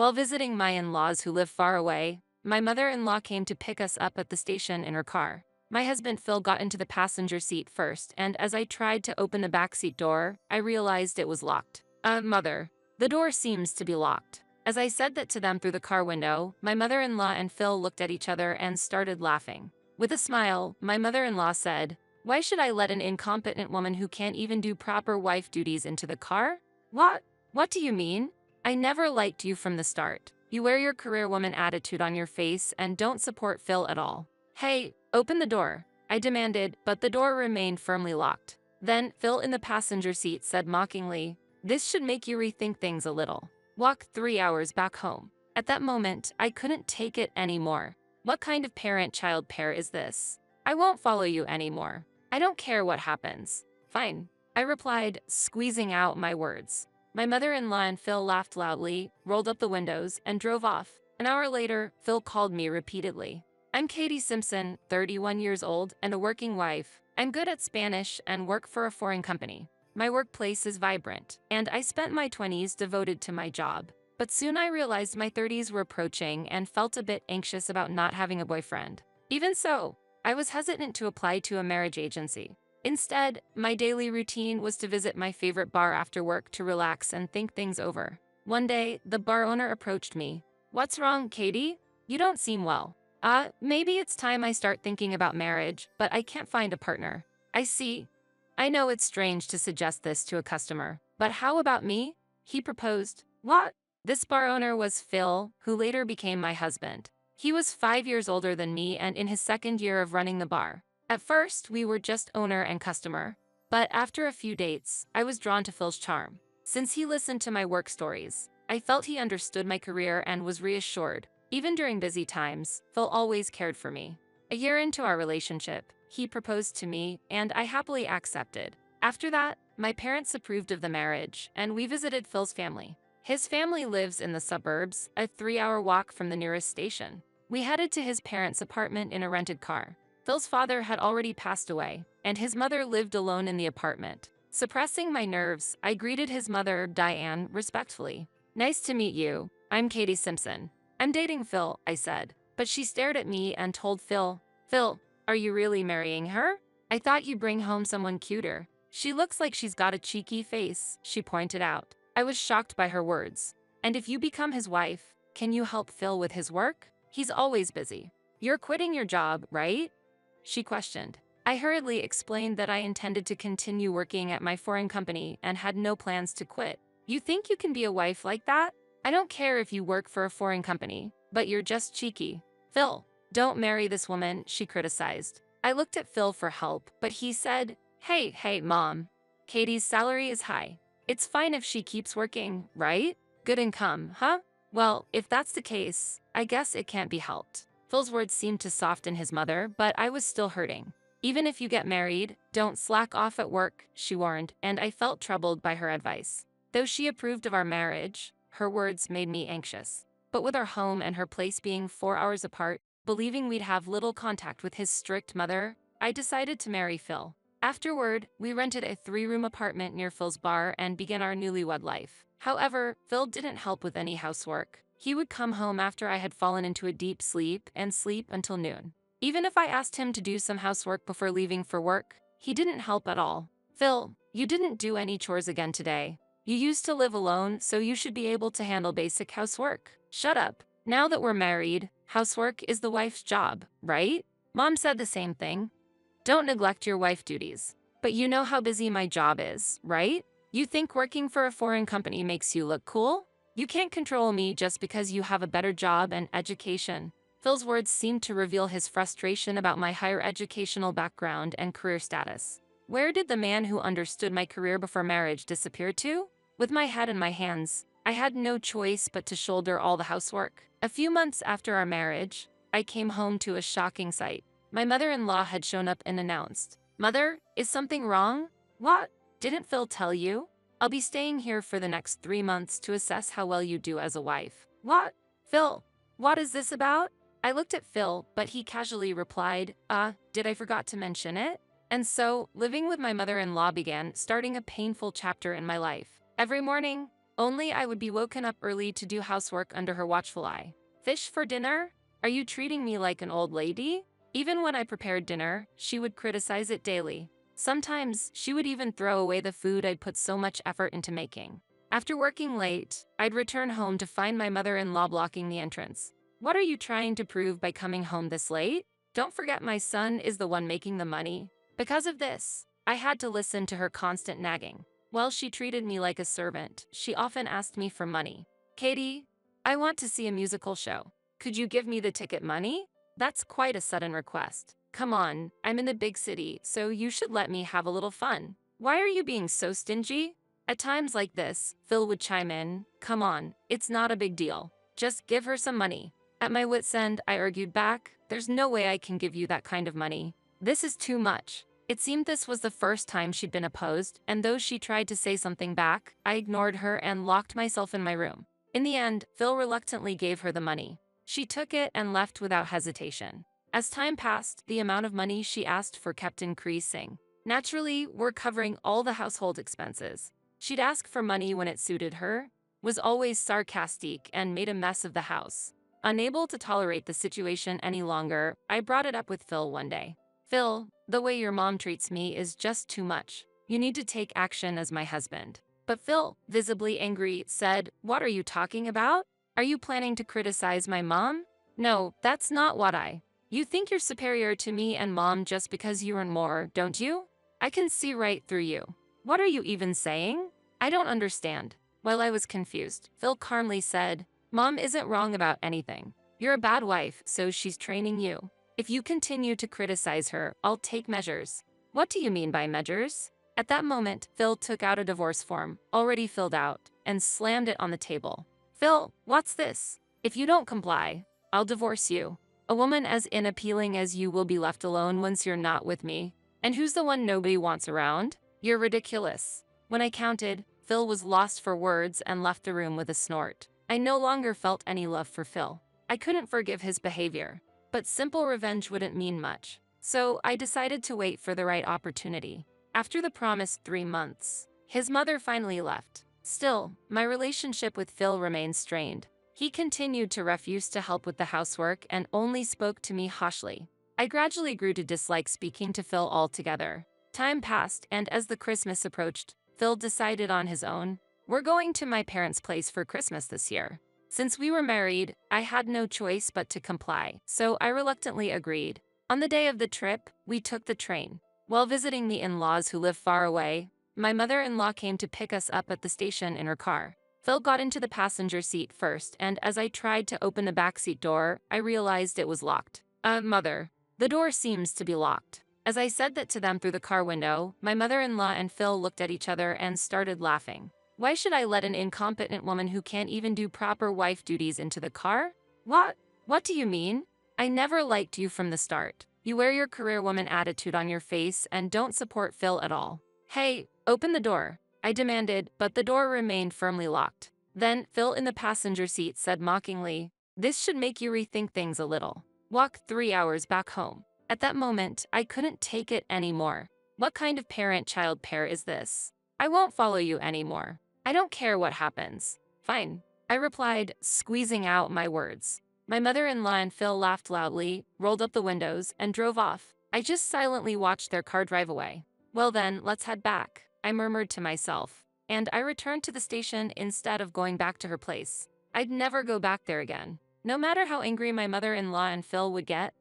While visiting my in-laws who live far away, my mother-in-law came to pick us up at the station in her car. My husband Phil got into the passenger seat first, and as I tried to open the backseat door, I realized it was locked. Mother, the door seems to be locked. As I said that to them through the car window, my mother-in-law and Phil looked at each other and started laughing. With a smile, my mother-in-law said, "Why should I let an incompetent woman who can't even do proper wife duties into the car?" What? What do you mean? I never liked you from the start. You wear your career woman attitude on your face and don't support Phil at all. Hey, open the door, I demanded, but the door remained firmly locked. Then Phil in the passenger seat said mockingly, "This should make you rethink things a little. Walk 3 hours back home." At that moment, I couldn't take it anymore. What kind of parent-child pair is this? I won't follow you anymore. I don't care what happens. Fine, I replied, squeezing out my words. My mother-in-law and Phil laughed loudly, rolled up the windows, and drove off. An hour later, Phil called me repeatedly. "I'm Katie Simpson, 31 years old and a working wife. I'm good at Spanish and work for a foreign company. My workplace is vibrant, and I spent my 20s devoted to my job. But soon I realized my 30s were approaching and felt a bit anxious about not having a boyfriend. Even so, I was hesitant to apply to a marriage agency. Instead, my daily routine was to visit my favorite bar after work to relax and think things over. One day, the bar owner approached me. "What's wrong, Katie? You don't seem well." Maybe it's time I start thinking about marriage, but I can't find a partner." "I see. I know it's strange to suggest this to a customer, but how about me?" he proposed. "What?" This bar owner was Phil, who later became my husband. He was 5 years older than me and in his second year of running the bar. At first, we were just owner and customer, but after a few dates, I was drawn to Phil's charm. Since he listened to my work stories, I felt he understood my career and was reassured. Even during busy times, Phil always cared for me. A year into our relationship, he proposed to me, and I happily accepted. After that, my parents approved of the marriage, and we visited Phil's family. His family lives in the suburbs, a 3-hour walk from the nearest station. We headed to his parents' apartment in a rented car. Phil's father had already passed away, and his mother lived alone in the apartment. Suppressing my nerves, I greeted his mother, Diane, respectfully. "Nice to meet you. I'm Katie Simpson. I'm dating Phil," I said. But she stared at me and told Phil, "Phil, are you really marrying her? I thought you'd bring home someone cuter. She looks like she's got a cheeky face," she pointed out. I was shocked by her words. "And if you become his wife, can you help Phil with his work? He's always busy." "You're quitting your job, right?" she questioned. I hurriedly explained that I intended to continue working at my foreign company and had no plans to quit. "You think you can be a wife like that? I don't care if you work for a foreign company, but you're just cheeky." "Phil, don't marry this woman," she criticized. I looked at Phil for help, but he said, Hey, Mom. Katie's salary is high. It's fine if she keeps working, right? Good income, huh? Well, if that's the case, I guess it can't be helped." Phil's words seemed to soften his mother, but I was still hurting. "Even if you get married, don't slack off at work," she warned, and I felt troubled by her advice. Though she approved of our marriage, her words made me anxious. But with our home and her place being 4 hours apart, believing we'd have little contact with his strict mother, I decided to marry Phil. Afterward, we rented a 3-room apartment near Phil's bar and began our newlywed life. However, Phil didn't help with any housework. He would come home after I had fallen into a deep sleep and sleep until noon. Even if I asked him to do some housework before leaving for work, he didn't help at all. "Phil, you didn't do any chores again today. You used to live alone, so you should be able to handle basic housework." "Shut up. Now that we're married, housework is the wife's job, right?" Mom said the same thing. "Don't neglect your wife duties." "But you know how busy my job is, right? You think working for a foreign company makes you look cool? You can't control me just because you have a better job and education." Phil's words seemed to reveal his frustration about my higher educational background and career status. Where did the man who understood my career before marriage disappear to? With my head in my hands, I had no choice but to shoulder all the housework. A few months after our marriage, I came home to a shocking sight. My mother-in-law had shown up and announced, "Mother, is something wrong?" "What? Didn't Phil tell you? I'll be staying here for the next 3 months to assess how well you do as a wife." "What? Phil, what is this about?" I looked at Phil, but he casually replied, did I forgot to mention it?" And so, living with my mother-in-law began, starting a painful chapter in my life. Every morning, Only I would be woken up early to do housework under her watchful eye. Fish for dinner? Are you treating me like an old lady? Even when I prepared dinner, she would criticize it daily. Sometimes, she would even throw away the food I'd put so much effort into making. After working late, I'd return home to find my mother-in-law blocking the entrance. What are you trying to prove by coming home this late? Don't forget my son is the one making the money. Because of this, I had to listen to her constant nagging. While she treated me like a servant, she often asked me for money. Katie, I want to see a musical show. Could you give me the ticket money? That's quite a sudden request. Come on, I'm in the big city, so you should let me have a little fun. Why are you being so stingy? At times like this, Phil would chime in, come on, it's not a big deal. Just give her some money. At my wit's end, I argued back, there's no way I can give you that kind of money. This is too much. It seemed this was the first time she'd been opposed, and though she tried to say something back, I ignored her and locked myself in my room. In the end, Phil reluctantly gave her the money. She took it and left without hesitation. As time passed, the amount of money she asked for kept increasing. Naturally, we're covering all the household expenses. She'd ask for money when it suited her, was always sarcastic, and made a mess of the house. Unable to tolerate the situation any longer, I brought it up with Phil one day. Phil, the way your mom treats me is just too much. You need to take action as my husband. But Phil, visibly angry, said, what are you talking about? Are you planning to criticize my mom? No, that's not what You think you're superior to me and mom just because you earn more, don't you? I can see right through you. What are you even saying? I don't understand. While I was confused, Phil calmly said, Mom isn't wrong about anything. You're a bad wife, so she's training you. If you continue to criticize her, I'll take measures. What do you mean by measures? At that moment, Phil took out a divorce form, already filled out, and slammed it on the table. Phil, what's this? If you don't comply, I'll divorce you. A woman as unappealing as you will be left alone once you're not with me. And who's the one nobody wants around? You're ridiculous. When I counted, Phil was lost for words and left the room with a snort. I no longer felt any love for Phil. I couldn't forgive his behavior. But simple revenge wouldn't mean much. So I decided to wait for the right opportunity. After the promised 3 months, his mother finally left. Still, my relationship with Phil remained strained. He continued to refuse to help with the housework and only spoke to me harshly. I gradually grew to dislike speaking to Phil altogether. Time passed, and as the Christmas approached, Phil decided on his own, we're going to my parents' place for Christmas this year. Since we were married, I had no choice but to comply, so I reluctantly agreed. On the day of the trip, we took the train. While visiting the in-laws who live far away, my mother-in-law came to pick us up at the station in her car. Phil got into the passenger seat first, and as I tried to open the backseat door, I realized it was locked. Mother, the door seems to be locked. As I said that to them through the car window, my mother-in-law and Phil looked at each other and started laughing. Why should I let an incompetent woman who can't even do proper wife duties into the car? What do you mean? I never liked you from the start. You wear your career woman attitude on your face and don't support Phil at all. Hey, open the door, I demanded, but the door remained firmly locked. Then, Phil in the passenger seat said mockingly, this should make you rethink things a little. Walk 3 hours back home. At that moment, I couldn't take it anymore. What kind of parent-child pair is this? I won't follow you anymore. I don't care what happens. Fine, I replied, squeezing out my words. My mother-in-law and Phil laughed loudly, rolled up the windows, and drove off. I just silently watched their car drive away. Well then, let's head back, I murmured to myself. And I returned to the station instead of going back to her place. I'd never go back there again. No matter how angry my mother-in-law and Phil would get,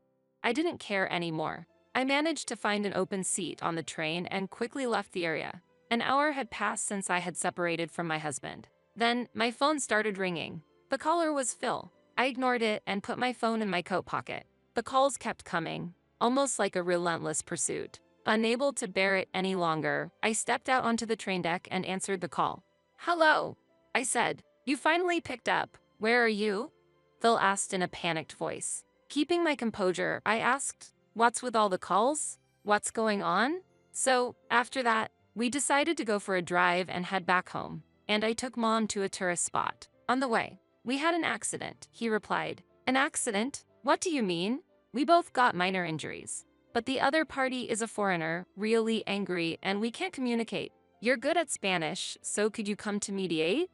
I didn't care anymore. I managed to find an open seat on the train and quickly left the area. An hour had passed since I had separated from my husband. Then, my phone started ringing. The caller was Phil. I ignored it and put my phone in my coat pocket. The calls kept coming, almost like a relentless pursuit. Unable to bear it any longer, I stepped out onto the train deck and answered the call. Hello, I said. You finally picked up. Where are you? Phil asked in a panicked voice. Keeping my composure, I asked, what's with all the calls? What's going on? So, after that, we decided to go for a drive and head back home, and I took Mom to a tourist spot. On the way, we had an accident, he replied. An accident? What do you mean? We both got minor injuries. But the other party is a foreigner, really angry, and we can't communicate. You're good at Spanish, so could you come to mediate?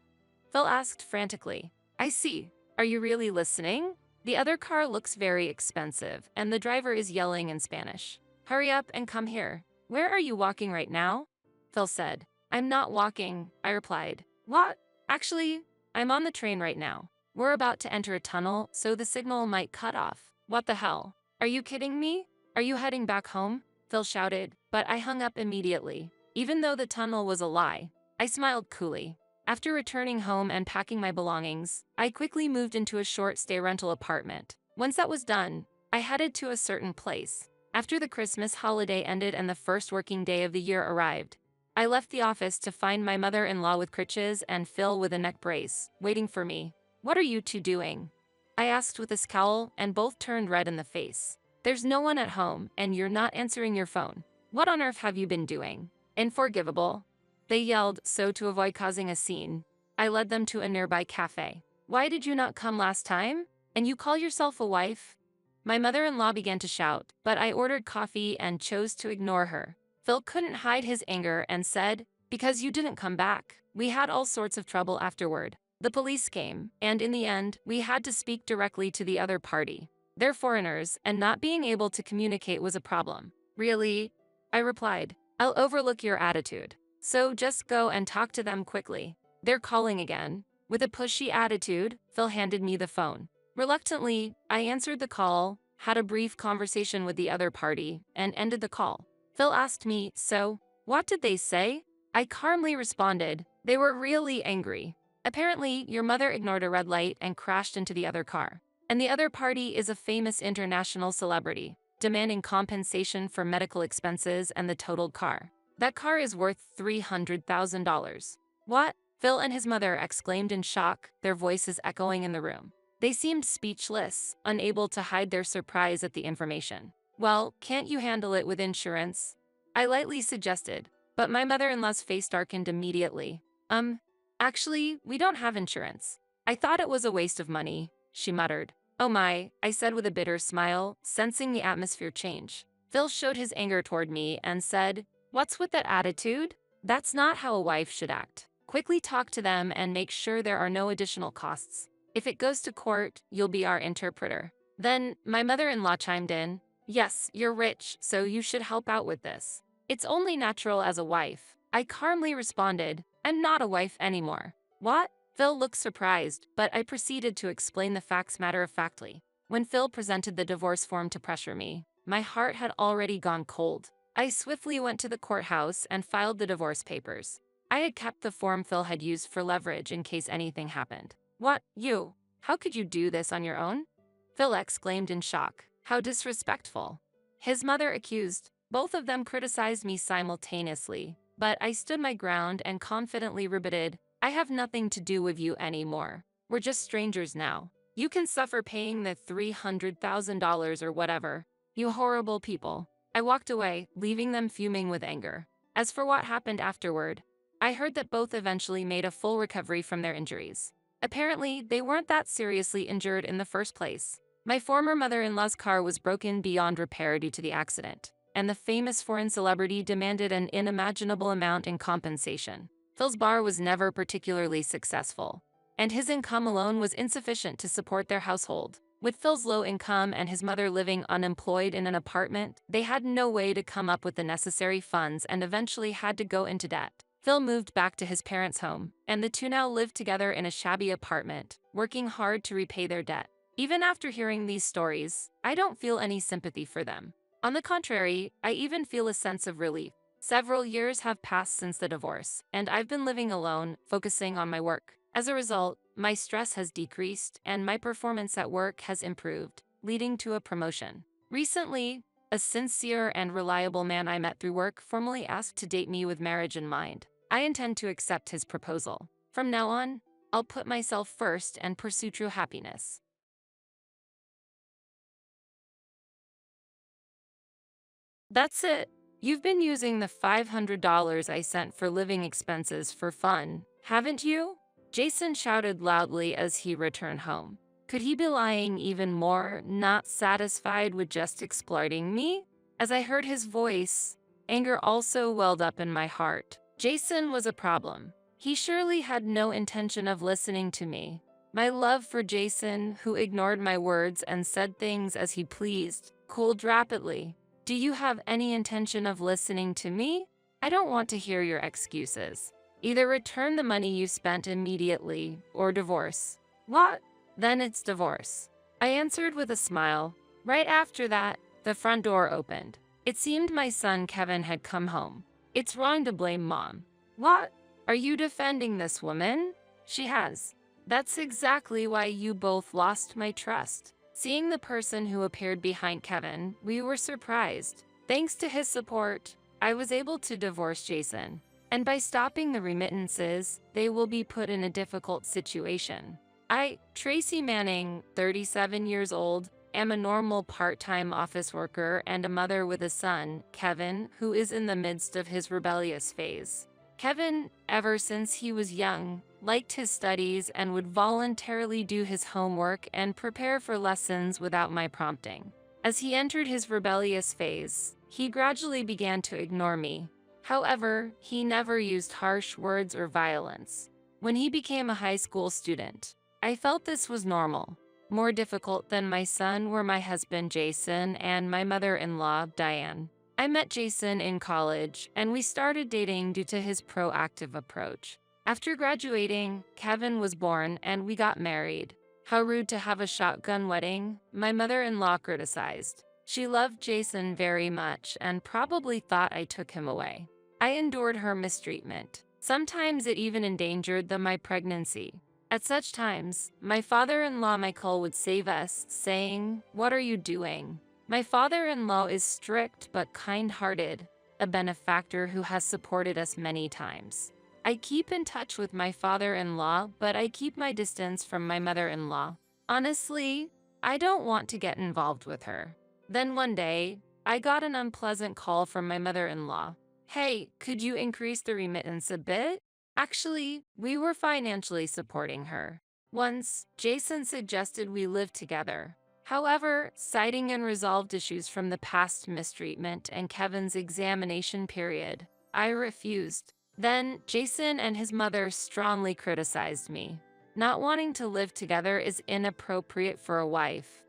Phil asked frantically. I see. Are you really listening? The other car looks very expensive, and the driver is yelling in Spanish. Hurry up and come here. Where are you walking right now? Phil said. I'm not walking, I replied. What? Actually, I'm on the train right now. We're about to enter a tunnel, so the signal might cut off. What the hell? Are you kidding me? Are you heading back home? Phil shouted, but I hung up immediately. Even though the tunnel was a lie, I smiled coolly. After returning home and packing my belongings, I quickly moved into a short-stay rental apartment. Once that was done, I headed to a certain place. After the Christmas holiday ended and the first working day of the year arrived, I left the office to find my mother-in-law with crutches and Phil with a neck brace, waiting for me. What are you two doing? I asked with a scowl, and both turned red in the face. There's no one at home, and you're not answering your phone. What on earth have you been doing? Unforgivable. They yelled, so to avoid causing a scene, I led them to a nearby cafe. Why did you not come last time? And you call yourself a wife? My mother-in-law began to shout, but I ordered coffee and chose to ignore her. Phil couldn't hide his anger and said, because you didn't come back. We had all sorts of trouble afterward. The police came, and in the end, we had to speak directly to the other party. They're foreigners, and not being able to communicate was a problem. Really? I replied. I'll overlook your attitude. So just go and talk to them quickly. They're calling again. With a pushy attitude, Phil handed me the phone. Reluctantly, I answered the call, had a brief conversation with the other party, and ended the call. Phil asked me, so, what did they say? I calmly responded, they were really angry. Apparently, your mother ignored a red light and crashed into the other car. And the other party is a famous international celebrity, demanding compensation for medical expenses and the totaled car. That car is worth $300,000. What? Phil and his mother exclaimed in shock, their voices echoing in the room. They seemed speechless, unable to hide their surprise at the information. Well, can't you handle it with insurance? I lightly suggested, but my mother-in-law's face darkened immediately. Actually, we don't have insurance. I thought it was a waste of money, she muttered. Oh my, I said with a bitter smile, sensing the atmosphere change. Phil showed his anger toward me and said, what's with that attitude? That's not how a wife should act. Quickly talk to them and make sure there are no additional costs. If it goes to court, you'll be our interpreter. Then, my mother-in-law chimed in, yes, you're rich, so you should help out with this. It's only natural as a wife. I calmly responded, I'm not a wife anymore. What? Phil looked surprised, but I proceeded to explain the facts matter-of-factly. When Phil presented the divorce form to pressure me, my heart had already gone cold. I swiftly went to the courthouse and filed the divorce papers. I had kept the form Phil had used for leverage in case anything happened. What, you? How could you do this on your own? Phil exclaimed in shock. How disrespectful. His mother accused. Both of them criticized me simultaneously, but I stood my ground and confidently rebutted, I have nothing to do with you anymore. We're just strangers now. You can suffer paying the $300,000 or whatever. You horrible people. I walked away, leaving them fuming with anger. As for what happened afterward, I heard that both eventually made a full recovery from their injuries. Apparently, they weren't that seriously injured in the first place. My former mother-in-law's car was broken beyond repair due to the accident, and the famous foreign celebrity demanded an unimaginable amount in compensation. Phil's bar was never particularly successful, and his income alone was insufficient to support their household. With Phil's low income and his mother living unemployed in an apartment, they had no way to come up with the necessary funds and eventually had to go into debt. Phil moved back to his parents' home, and the two now lived together in a shabby apartment, working hard to repay their debt. Even after hearing these stories, I don't feel any sympathy for them. On the contrary, I even feel a sense of relief. Several years have passed since the divorce, and I've been living alone, focusing on my work. As a result, my stress has decreased and my performance at work has improved, leading to a promotion. Recently, a sincere and reliable man I met through work formally asked to date me with marriage in mind. I intend to accept his proposal. From now on, I'll put myself first and pursue true happiness. That's it. You've been using the $500 I sent for living expenses for fun, haven't you? Jason shouted loudly as he returned home. Could he be lying even more, not satisfied with just exploiting me? As I heard his voice, anger also welled up in my heart. Jason was a problem. He surely had no intention of listening to me. My love for Jason, who ignored my words and said things as he pleased, cooled rapidly. Do you have any intention of listening to me? I don't want to hear your excuses. Either return the money you spent immediately, or divorce. What? Then it's divorce. I answered with a smile. Right after that, the front door opened. It seemed my son Kevin had come home. It's wrong to blame Mom. What? Are you defending this woman? She has. That's exactly why you both lost my trust. Seeing the person who appeared behind Kevin, we were surprised. Thanks to his support, I was able to divorce Jason. And by stopping the remittances, they will be put in a difficult situation. I, Tracy Manning, 37 years old, am a normal part-time office worker and a mother with a son, Kevin, who is in the midst of his rebellious phase. Kevin, ever since he was young, liked his studies and would voluntarily do his homework and prepare for lessons without my prompting. As he entered his rebellious phase, he gradually began to ignore me. However, he never used harsh words or violence. When he became a high school student, I felt this was normal. More difficult than my son were my husband Jason and my mother-in-law Diane. I met Jason in college, and we started dating due to his proactive approach. After graduating, Kevin was born and we got married. How rude to have a shotgun wedding, my mother-in-law criticized. She loved Jason very much and probably thought I took him away. I endured her mistreatment. Sometimes it even endangered my pregnancy. At such times, my father-in-law Michael would save us, saying, "What are you doing?" My father-in-law is strict but kind-hearted, a benefactor who has supported us many times. I keep in touch with my father-in-law, but I keep my distance from my mother-in-law. Honestly, I don't want to get involved with her. Then one day, I got an unpleasant call from my mother-in-law. Hey, could you increase the remittance a bit? Actually, we were financially supporting her. Once, Jason suggested we live together. However, citing unresolved issues from the past mistreatment and Kevin's examination period, I refused. Then, Jason and his mother strongly criticized me. Not wanting to live together is inappropriate for a wife.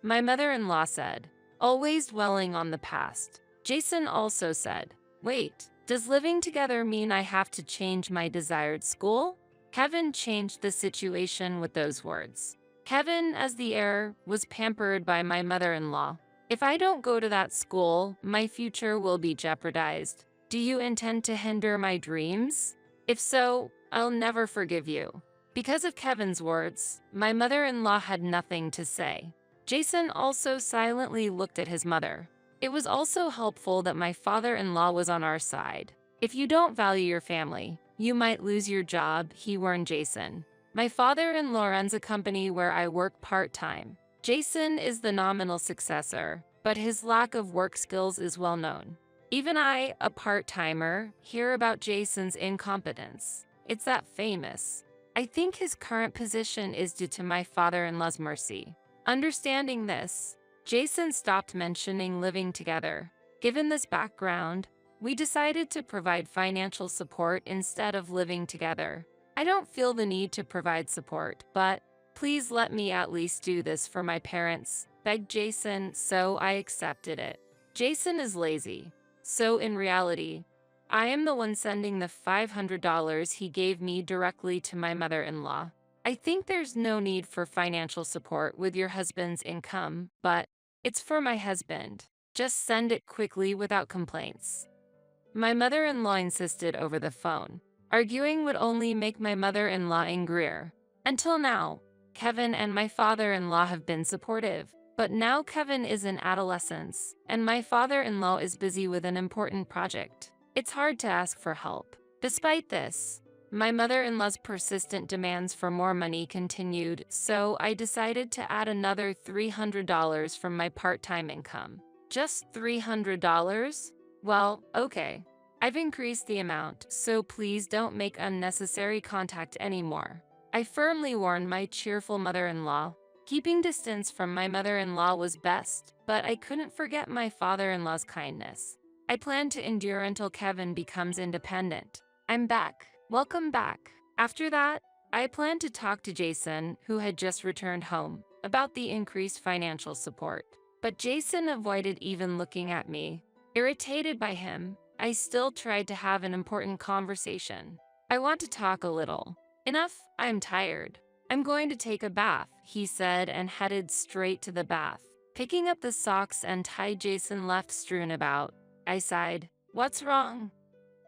My mother-in-law said, always dwelling on the past. Jason also said, wait, does living together mean I have to change my desired school? Kevin changed the situation with those words. Kevin, as the heir, was pampered by my mother-in-law. If I don't go to that school, my future will be jeopardized. Do you intend to hinder my dreams? If so, I'll never forgive you. Because of Kevin's words, my mother-in-law had nothing to say. Jason also silently looked at his mother. It was also helpful that my father-in-law was on our side. If you don't value your family, you might lose your job, he warned Jason. My father-in-law runs a company where I work part-time. Jason is the nominal successor, but his lack of work skills is well known. Even I, a part-timer, hear about Jason's incompetence. It's that famous. I think his current position is due to my father-in-law's mercy. Understanding this, Jason stopped mentioning living together. Given this background, we decided to provide financial support instead of living together. I don't feel the need to provide support, but please let me at least do this for my parents, begged Jason, so I accepted it. Jason is lazy, so in reality, I am the one sending the $500 he gave me directly to my mother-in-law. I think there's no need for financial support with your husband's income, but it's for my husband. Just send it quickly without complaints. My mother-in-law insisted over the phone. Arguing would only make my mother-in-law angrier. Until now, Kevin and my father-in-law have been supportive. But now Kevin is in adolescence, and my father-in-law is busy with an important project. It's hard to ask for help. Despite this, my mother-in-law's persistent demands for more money continued, so I decided to add another $300 from my part-time income. Just $300? Well, okay. I've increased the amount, so please don't make unnecessary contact anymore. I firmly warned my cheerful mother-in-law. Keeping distance from my mother-in-law was best, but I couldn't forget my father-in-law's kindness. I plan to endure until Kevin becomes independent. I'm back. Welcome back. After that, I planned to talk to Jason, who had just returned home, about the increased financial support. But Jason avoided even looking at me. Irritated by him, I still tried to have an important conversation. I want to talk a little. Enough, I'm tired. I'm going to take a bath, he said and headed straight to the bath. Picking up the socks and tie Jason left strewn about, I sighed. What's wrong?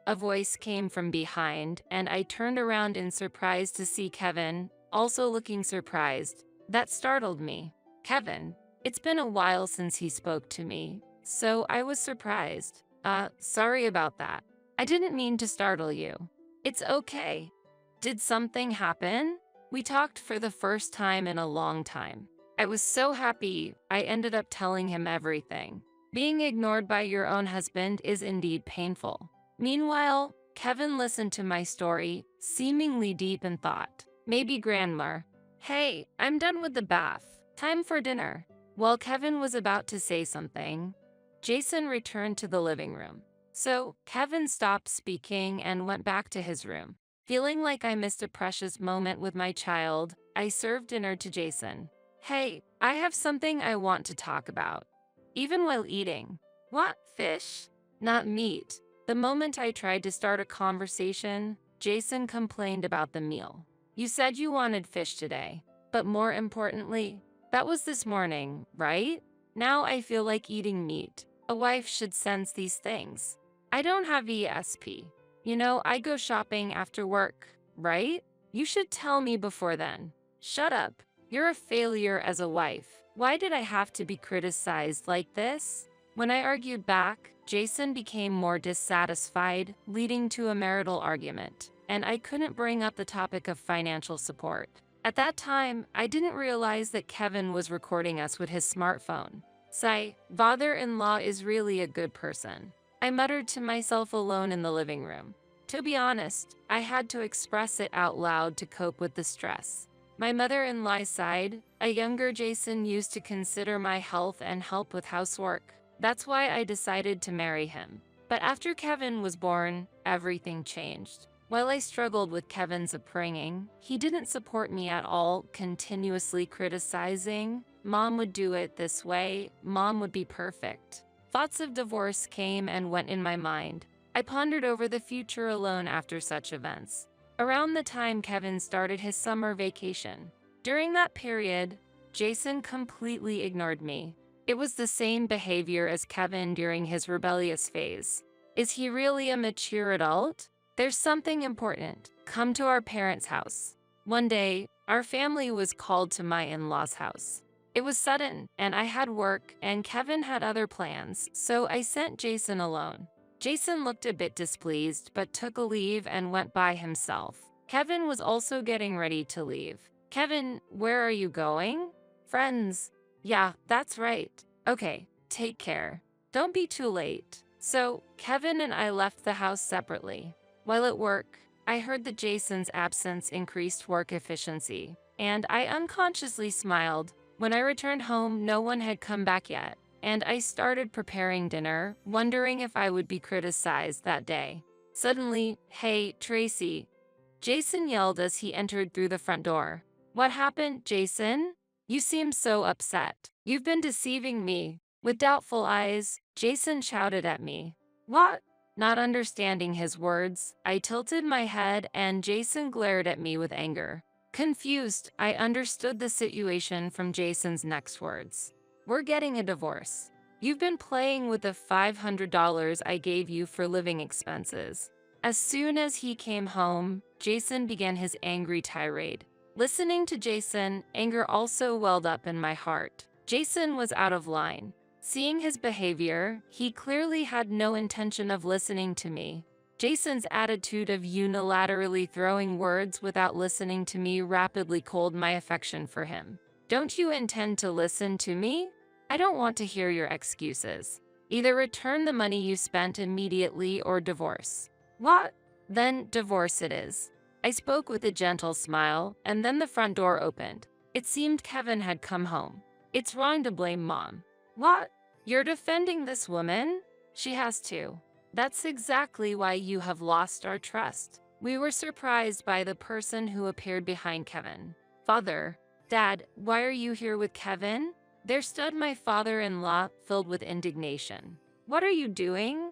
A voice came from behind, and I turned around in surprise to see Kevin, also looking surprised. That startled me. Kevin. It's been a while since he spoke to me, so I was surprised. Sorry about that. I didn't mean to startle you. It's okay. Did something happen? We talked for the first time in a long time. I was so happy I ended up telling him everything. Being ignored by your own husband is indeed painful. Meanwhile, Kevin listened to my story, seemingly deep in thought. Maybe grandma. Hey, I'm done with the bath. Time for dinner. While Kevin was about to say something, Jason returned to the living room. So, Kevin stopped speaking and went back to his room. Feeling like I missed a precious moment with my child, I served dinner to Jason. Hey, I have something I want to talk about. Even while eating. What? Fish? Not meat. The moment I tried to start a conversation, Jason complained about the meal. You said you wanted fish today, but more importantly, that was this morning, right? Now I feel like eating meat. A wife should sense these things. I don't have ESP. You know, I go shopping after work, right? You should tell me before then. Shut up. You're a failure as a wife. Why did I have to be criticized like this? When I argued back, Jason became more dissatisfied, leading to a marital argument, and I couldn't bring up the topic of financial support. At that time, I didn't realize that Kevin was recording us with his smartphone. Sigh, father-in-law is really a good person. I muttered to myself alone in the living room. To be honest, I had to express it out loud to cope with the stress. My mother-in-law sighed. A younger Jason used to consider my health and help with housework. That's why I decided to marry him. But after Kevin was born, everything changed. While I struggled with Kevin's upbringing, he didn't support me at all, continuously criticizing. Mom would do it this way, mom would be perfect. Thoughts of divorce came and went in my mind. I pondered over the future alone after such events. Around the time Kevin started his summer vacation. During that period, Jason completely ignored me. It was the same behavior as Kevin during his rebellious phase. Is he really a mature adult? There's something important. Come to our parents' house. One day, our family was called to my in-laws' house. It was sudden, and I had work, and Kevin had other plans, so I sent Jason alone. Jason looked a bit displeased, but took a leave and went by himself. Kevin was also getting ready to leave. Kevin, where are you going? Friends. Yeah, that's right. Okay, take care. Don't be too late. So, Kevin and I left the house separately. While at work, I heard that Jason's absence increased work efficiency, and I unconsciously smiled. When I returned home, no one had come back yet, and I started preparing dinner, wondering if I would be criticized that day. Suddenly, hey, Tracy, Jason yelled as he entered through the front door. What happened, Jason? You seem so upset. You've been deceiving me. With doubtful eyes, Jason shouted at me. What? Not understanding his words, I tilted my head and Jason glared at me with anger. Confused, I understood the situation from Jason's next words. We're getting a divorce. You've been playing with the $500 I gave you for living expenses. As soon as he came home, Jason began his angry tirade. Listening to Jason, anger also welled up in my heart. Jason was out of line. Seeing his behavior, he clearly had no intention of listening to me. Jason's attitude of unilaterally throwing words without listening to me rapidly cooled my affection for him. Don't you intend to listen to me? I don't want to hear your excuses. Either return the money you spent immediately or divorce. What? Then divorce it is. I spoke with a gentle smile, and then the front door opened. It seemed Kevin had come home. It's wrong to blame Mom. What? You're defending this woman? She has to. That's exactly why you have lost our trust. We were surprised by the person who appeared behind Kevin. Father, Dad, why are you here with Kevin? There stood my father-in-law, filled with indignation. What are you doing?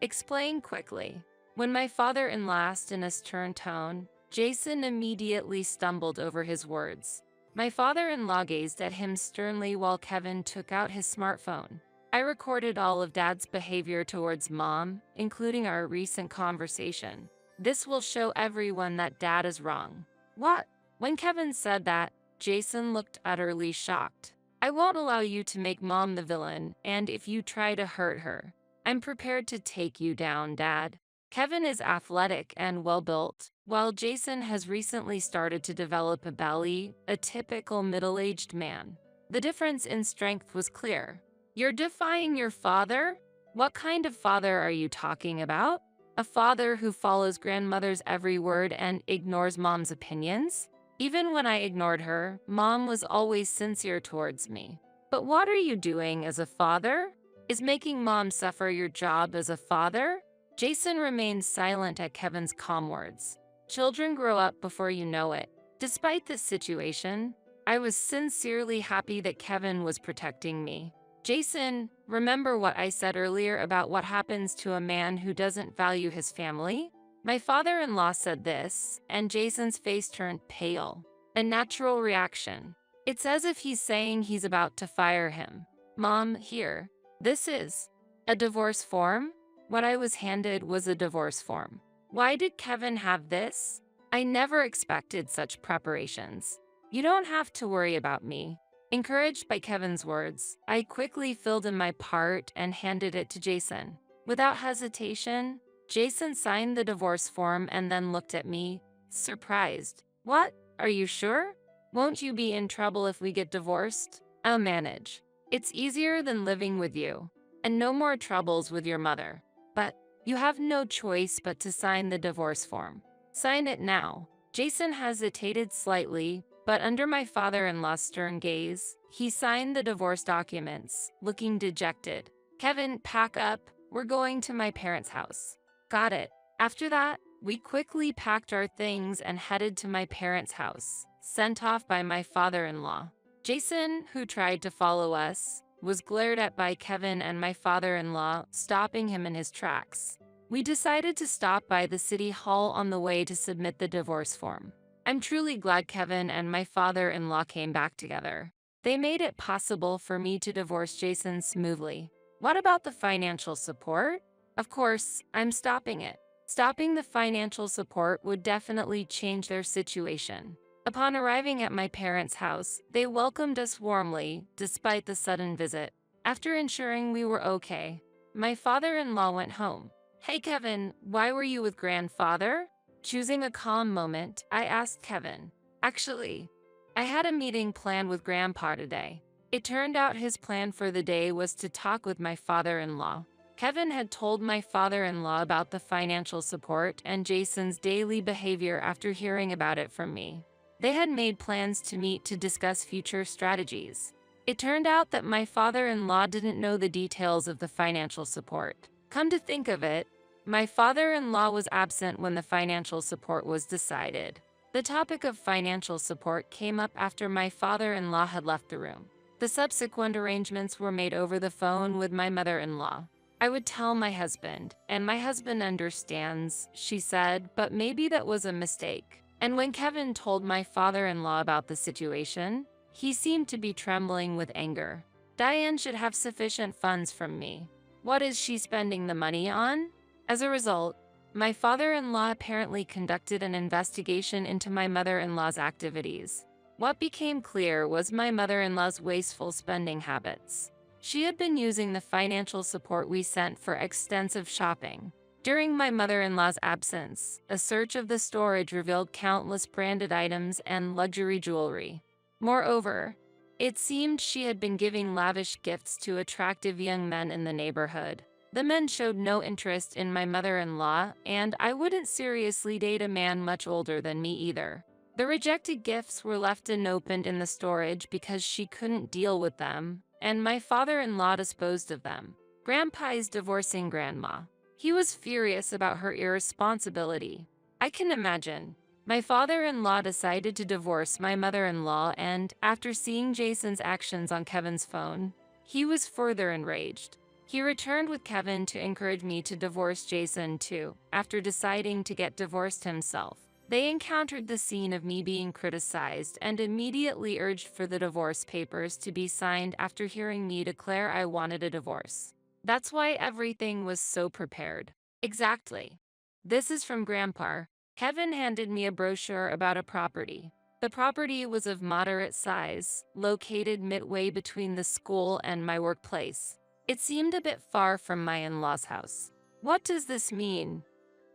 Explain quickly. When my father-in-law asked in a stern tone, Jason immediately stumbled over his words. My father-in-law gazed at him sternly while Kevin took out his smartphone. I recorded all of Dad's behavior towards Mom, including our recent conversation. This will show everyone that Dad is wrong. What? When Kevin said that, Jason looked utterly shocked. I won't allow you to make Mom the villain, and if you try to hurt her, I'm prepared to take you down, Dad. Kevin is athletic and well-built, while Jason has recently started to develop a belly, a typical middle-aged man. The difference in strength was clear. You're defying your father? What kind of father are you talking about? A father who follows grandmother's every word and ignores Mom's opinions? Even when I ignored her, Mom was always sincere towards me. But what are you doing as a father? Is making Mom suffer your job as a father? Jason remained silent at Kevin's calm words. Children grow up before you know it. Despite this situation, I was sincerely happy that Kevin was protecting me. Jason, remember what I said earlier about what happens to a man who doesn't value his family? My father-in-law said this, and Jason's face turned pale. A natural reaction. It's as if he's saying he's about to fire him. Mom, here. This is a divorce form? What I was handed was a divorce form. Why did Kevin have this? I never expected such preparations. You don't have to worry about me. Encouraged by Kevin's words, I quickly filled in my part and handed it to Jason. Without hesitation, Jason signed the divorce form and then looked at me, surprised. What? Are you sure? Won't you be in trouble if we get divorced? I'll manage. It's easier than living with you. And no more troubles with your mother. But you have no choice but to sign the divorce form. Sign it now. Jason hesitated slightly, but under my father-in-law's stern gaze, he signed the divorce documents, looking dejected. Kevin, pack up. We're going to my parents' house. Got it. After that, we quickly packed our things and headed to my parents' house, sent off by my father-in-law. Jason, who tried to follow us, was glared at by Kevin and my father-in-law, stopping him in his tracks. We decided to stop by the city hall on the way to submit the divorce form. I'm truly glad Kevin and my father-in-law came back together. They made it possible for me to divorce Jason smoothly. What about the financial support? Of course, I'm stopping it. Stopping the financial support would definitely change their situation. Upon arriving at my parents' house, they welcomed us warmly, despite the sudden visit. After ensuring we were okay, my father-in-law went home. Hey Kevin, why were you with grandfather? Choosing a calm moment, I asked Kevin. Actually, I had a meeting planned with Grandpa today. It turned out his plan for the day was to talk with my father-in-law. Kevin had told my father-in-law about the financial support and Jason's daily behavior after hearing about it from me. They had made plans to meet to discuss future strategies. It turned out that my father-in-law didn't know the details of the financial support. Come to think of it, my father-in-law was absent when the financial support was decided. The topic of financial support came up after my father-in-law had left the room. The subsequent arrangements were made over the phone with my mother-in-law. I would tell my husband, and my husband understands, she said, but maybe that was a mistake. And when Kevin told my father-in-law about the situation, he seemed to be trembling with anger. Diane should have sufficient funds from me. What is she spending the money on? As a result, my father-in-law apparently conducted an investigation into my mother-in-law's activities. What became clear was my mother-in-law's wasteful spending habits. She had been using the financial support we sent for extensive shopping. During my mother-in-law's absence, a search of the storage revealed countless branded items and luxury jewelry. Moreover, it seemed she had been giving lavish gifts to attractive young men in the neighborhood. The men showed no interest in my mother-in-law, and I wouldn't seriously date a man much older than me either. The rejected gifts were left unopened in the storage because she couldn't deal with them, and my father-in-law disposed of them. Grandpa is divorcing Grandma. He was furious about her irresponsibility. I can imagine. My father-in-law decided to divorce my mother-in-law, and after seeing Jason's actions on Kevin's phone, he was further enraged. He returned with Kevin to encourage me to divorce Jason too, after deciding to get divorced himself. They encountered the scene of me being criticized and immediately urged for the divorce papers to be signed after hearing me declare I wanted a divorce. That's why everything was so prepared. Exactly. This is from Grandpa. Kevin handed me a brochure about a property. The property was of moderate size, located midway between the school and my workplace. It seemed a bit far from my in-laws' house. What does this mean?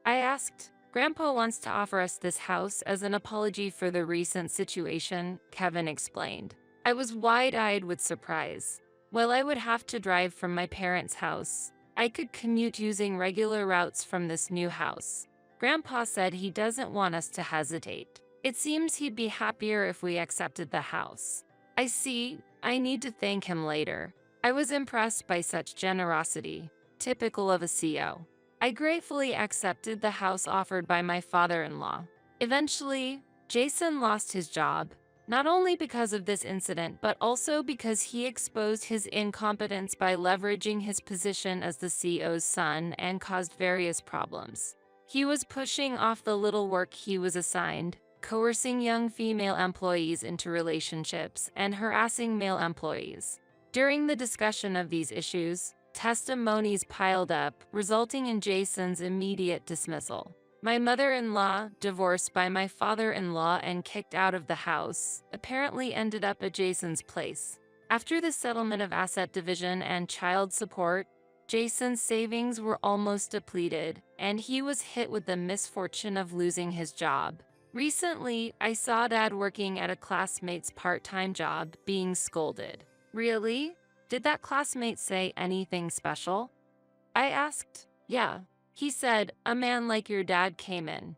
I asked. Grandpa wants to offer us this house as an apology for the recent situation, Kevin explained. I was wide-eyed with surprise. While I would have to drive from my parents' house, I could commute using regular routes from this new house. Grandpa said he doesn't want us to hesitate. It seems he'd be happier if we accepted the house. I see. I need to thank him later. I was impressed by such generosity, typical of a CEO. I gratefully accepted the house offered by my father-in-law. Eventually, Jason lost his job, not only because of this incident but also because he exposed his incompetence by leveraging his position as the CEO's son and caused various problems. He was pushing off the little work he was assigned, coercing young female employees into relationships, and harassing male employees. During the discussion of these issues, testimonies piled up, resulting in Jason's immediate dismissal. My mother-in-law, divorced by my father-in-law and kicked out of the house, apparently ended up at Jason's place. After the settlement of asset division and child support, Jason's savings were almost depleted, and he was hit with the misfortune of losing his job. Recently, I saw Dad working at a classmate's part-time job, being scolded. Really? Did that classmate say anything special? I asked. Yeah. He said, a man like your dad came in.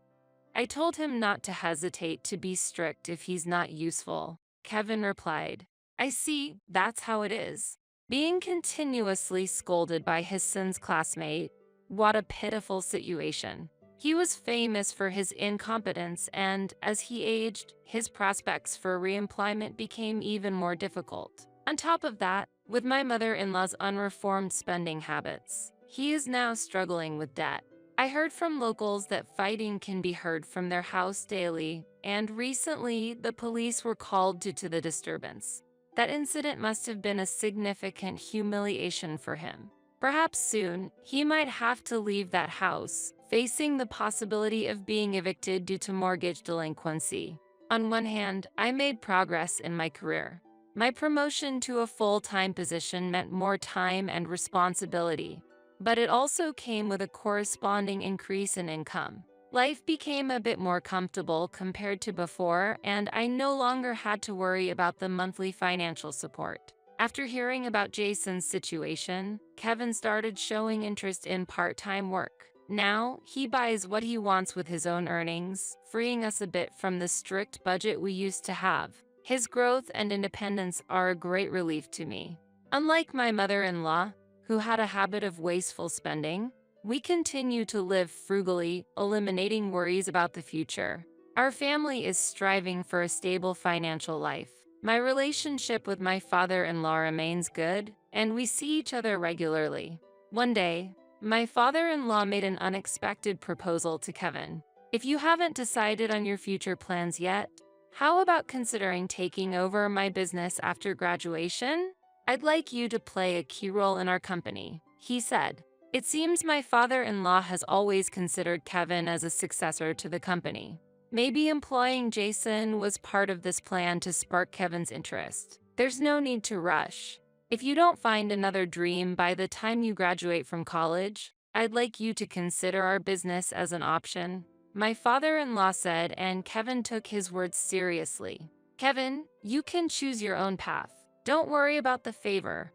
I told him not to hesitate to be strict if he's not useful. Kevin replied. I see, that's how it is. Being continuously scolded by his son's classmate. What a pitiful situation. He was famous for his incompetence, and as he aged, his prospects for reemployment became even more difficult. On top of that, with my mother-in-law's unreformed spending habits, he is now struggling with debt. I heard from locals that fighting can be heard from their house daily, and recently the police were called due to the disturbance. That incident must have been a significant humiliation for him. Perhaps soon, he might have to leave that house, facing the possibility of being evicted due to mortgage delinquency. On one hand, I made progress in my career. My promotion to a full-time position meant more time and responsibility, but it also came with a corresponding increase in income. Life became a bit more comfortable compared to before, and I no longer had to worry about the monthly financial support. After hearing about Jason's situation, Kevin started showing interest in part-time work. Now, he buys what he wants with his own earnings, freeing us a bit from the strict budget we used to have. His growth and independence are a great relief to me. Unlike my mother-in-law, who had a habit of wasteful spending, we continue to live frugally, eliminating worries about the future. Our family is striving for a stable financial life. My relationship with my father-in-law remains good, and we see each other regularly. One day, my father-in-law made an unexpected proposal to Kevin. If you haven't decided on your future plans yet, how about considering taking over my business after graduation? I'd like you to play a key role in our company, he said. It seems my father-in-law has always considered Kevin as a successor to the company. Maybe employing Jason was part of this plan to spark Kevin's interest. There's no need to rush. If you don't find another dream by the time you graduate from college, I'd like you to consider our business as an option, my father-in-law said, and Kevin took his words seriously. Kevin, you can choose your own path. Don't worry about the favor.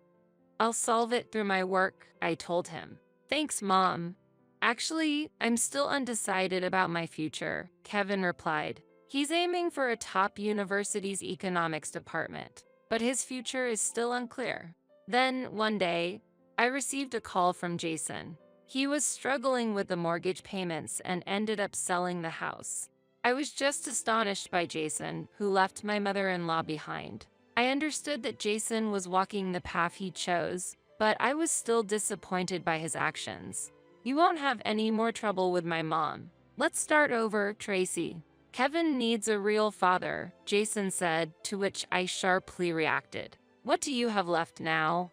I'll solve it through my work, I told him. Thanks, Mom. Actually, I'm still undecided about my future, Kevin replied. He's aiming for a top university's economics department, but his future is still unclear. Then, one day, I received a call from Jason. He was struggling with the mortgage payments and ended up selling the house. I was just astonished by Jason, who left my mother-in-law behind. I understood that Jason was walking the path he chose, but I was still disappointed by his actions. You won't have any more trouble with my mom. Let's start over, Tracy. Kevin needs a real father, Jason said, to which I sharply reacted. What do you have left now?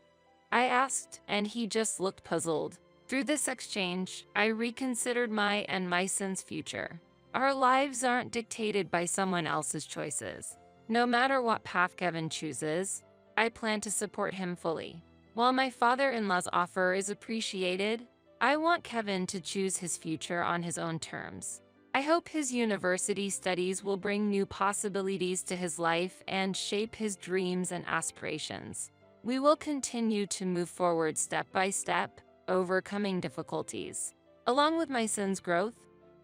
I asked, and he just looked puzzled. Through this exchange, I reconsidered my and my son's future. Our lives aren't dictated by someone else's choices. No matter what path Kevin chooses, I plan to support him fully. While my father-in-law's offer is appreciated, I want Kevin to choose his future on his own terms. I hope his university studies will bring new possibilities to his life and shape his dreams and aspirations. We will continue to move forward step by step, overcoming difficulties. Along with my son's growth,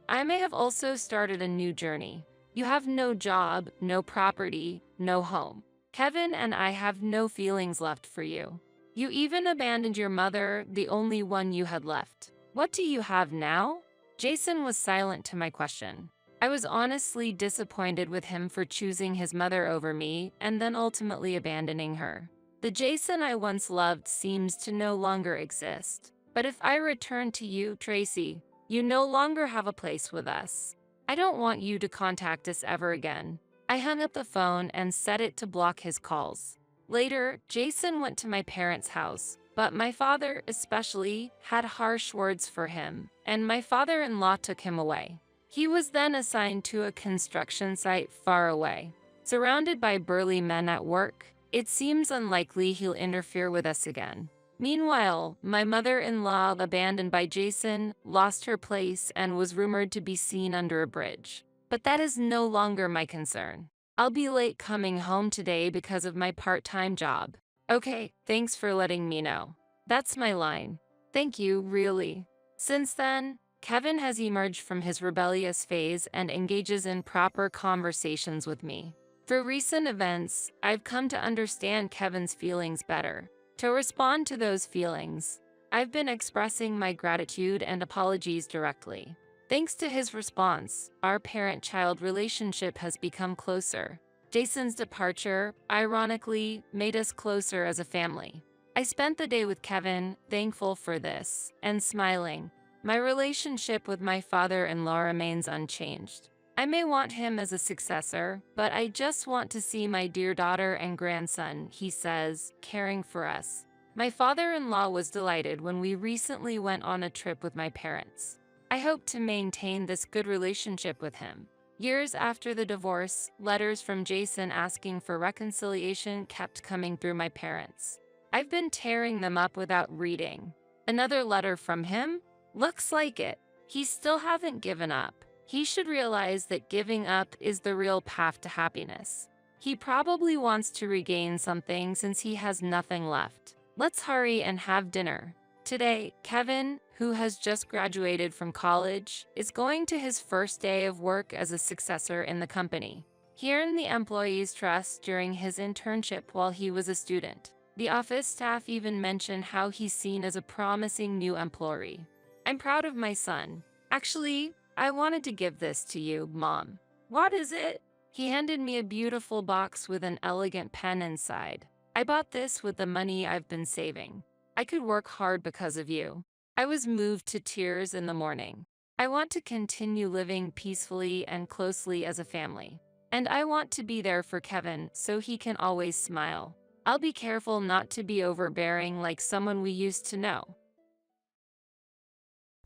I may have also started a new journey. You have no job, no property, no home. Kevin and I have no feelings left for you. You even abandoned your mother, the only one you had left. What do you have now? Jason was silent to my question. I was honestly disappointed with him for choosing his mother over me and then ultimately abandoning her. The Jason I once loved seems to no longer exist. But if I return to you, Tracy, you no longer have a place with us. I don't want you to contact us ever again. I hung up the phone and set it to block his calls. Later, Jason went to my parents' house, but my father especially had harsh words for him, and my father-in-law took him away. He was then assigned to a construction site far away. Surrounded by burly men at work, it seems unlikely he'll interfere with us again. Meanwhile, my mother-in-law, abandoned by Jason, lost her place and was rumored to be seen under a bridge. But that is no longer my concern. I'll be late coming home today because of my part-time job. Okay, thanks for letting me know. That's my line. Thank you, really. Since then, Kevin has emerged from his rebellious phase and engages in proper conversations with me. Through recent events, I've come to understand Kevin's feelings better. To respond to those feelings, I've been expressing my gratitude and apologies directly. Thanks to his response, our parent-child relationship has become closer. Jason's departure, ironically, made us closer as a family. I spent the day with Kevin, thankful for this, and smiling. My relationship with my father-in-law remains unchanged. I may want him as a successor, but I just want to see my dear daughter and grandson, he says, caring for us. My father-in-law was delighted when we recently went on a trip with my parents. I hope to maintain this good relationship with him. Years after the divorce, letters from Jason asking for reconciliation kept coming through my parents. I've been tearing them up without reading. Another letter from him? Looks like it. He still hasn't given up. He should realize that giving up is the real path to happiness. He probably wants to regain something since he has nothing left. Let's hurry and have dinner. Today, Kevin, who has just graduated from college, is going to his first day of work as a successor in the company. He earned the employees' trust during his internship while he was a student. The office staff even mentioned how he's seen as a promising new employee. I'm proud of my son. Actually, I wanted to give this to you, Mom. What is it? He handed me a beautiful box with an elegant pen inside. I bought this with the money I've been saving. I could work hard because of you. I was moved to tears in the morning. I want to continue living peacefully and closely as a family. And I want to be there for Kevin so he can always smile. I'll be careful not to be overbearing like someone we used to know.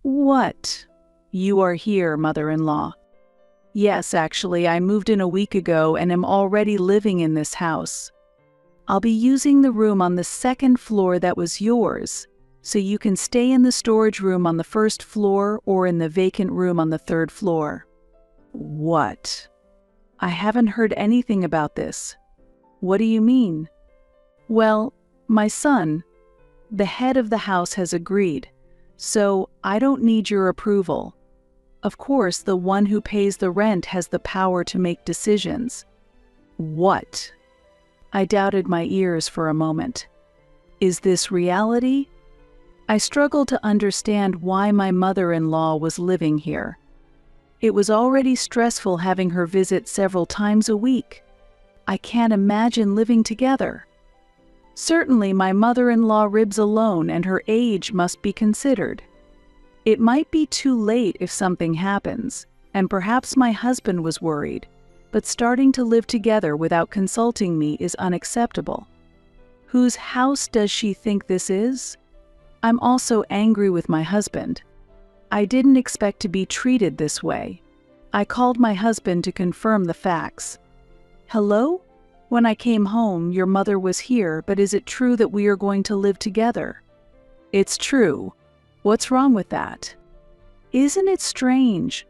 What? You are here, mother-in-law. Yes, actually, I moved in a week ago and am already living in this house. I'll be using the room on the second floor that was yours, so you can stay in the storage room on the first floor or in the vacant room on the third floor. What? I haven't heard anything about this. What do you mean? Well, my son, the head of the house, has agreed, so I don't need your approval. Of course, the one who pays the rent has the power to make decisions. What? I doubted my ears for a moment. Is this reality? I struggled to understand why my mother-in-law was living here. It was already stressful having her visit several times a week. I can't imagine living together. Certainly my mother-in-law lives alone and her age must be considered. It might be too late if something happens, and perhaps my husband was worried, but starting to live together without consulting me is unacceptable. Whose house does she think this is? I'm also angry with my husband. I didn't expect to be treated this way. I called my husband to confirm the facts. Hello? When I came home, your mother was here, but is it true that we are going to live together? It's true. What's wrong with that? Isn't it strange?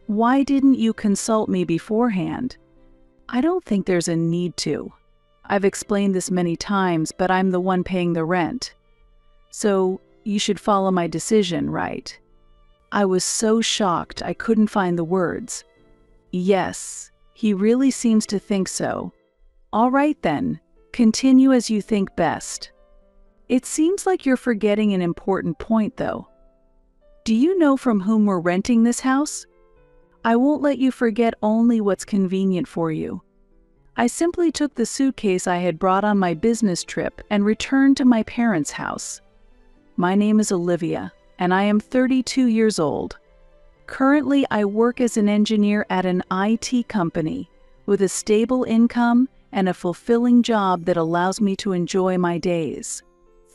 Why didn't you consult me beforehand? I don't think there's a need to. I've explained this many times, but I'm the one paying the rent. So, you should follow my decision, right? I was so shocked I couldn't find the words. Yes, he really seems to think so. All right then, continue as you think best. It seems like you're forgetting an important point though. Do you know from whom we're renting this house? I won't let you forget only what's convenient for you. I simply took the suitcase I had brought on my business trip and returned to my parents' house. My name is Olivia, and I am 32 years old. Currently, I work as an engineer at an IT company with a stable income and a fulfilling job that allows me to enjoy my days.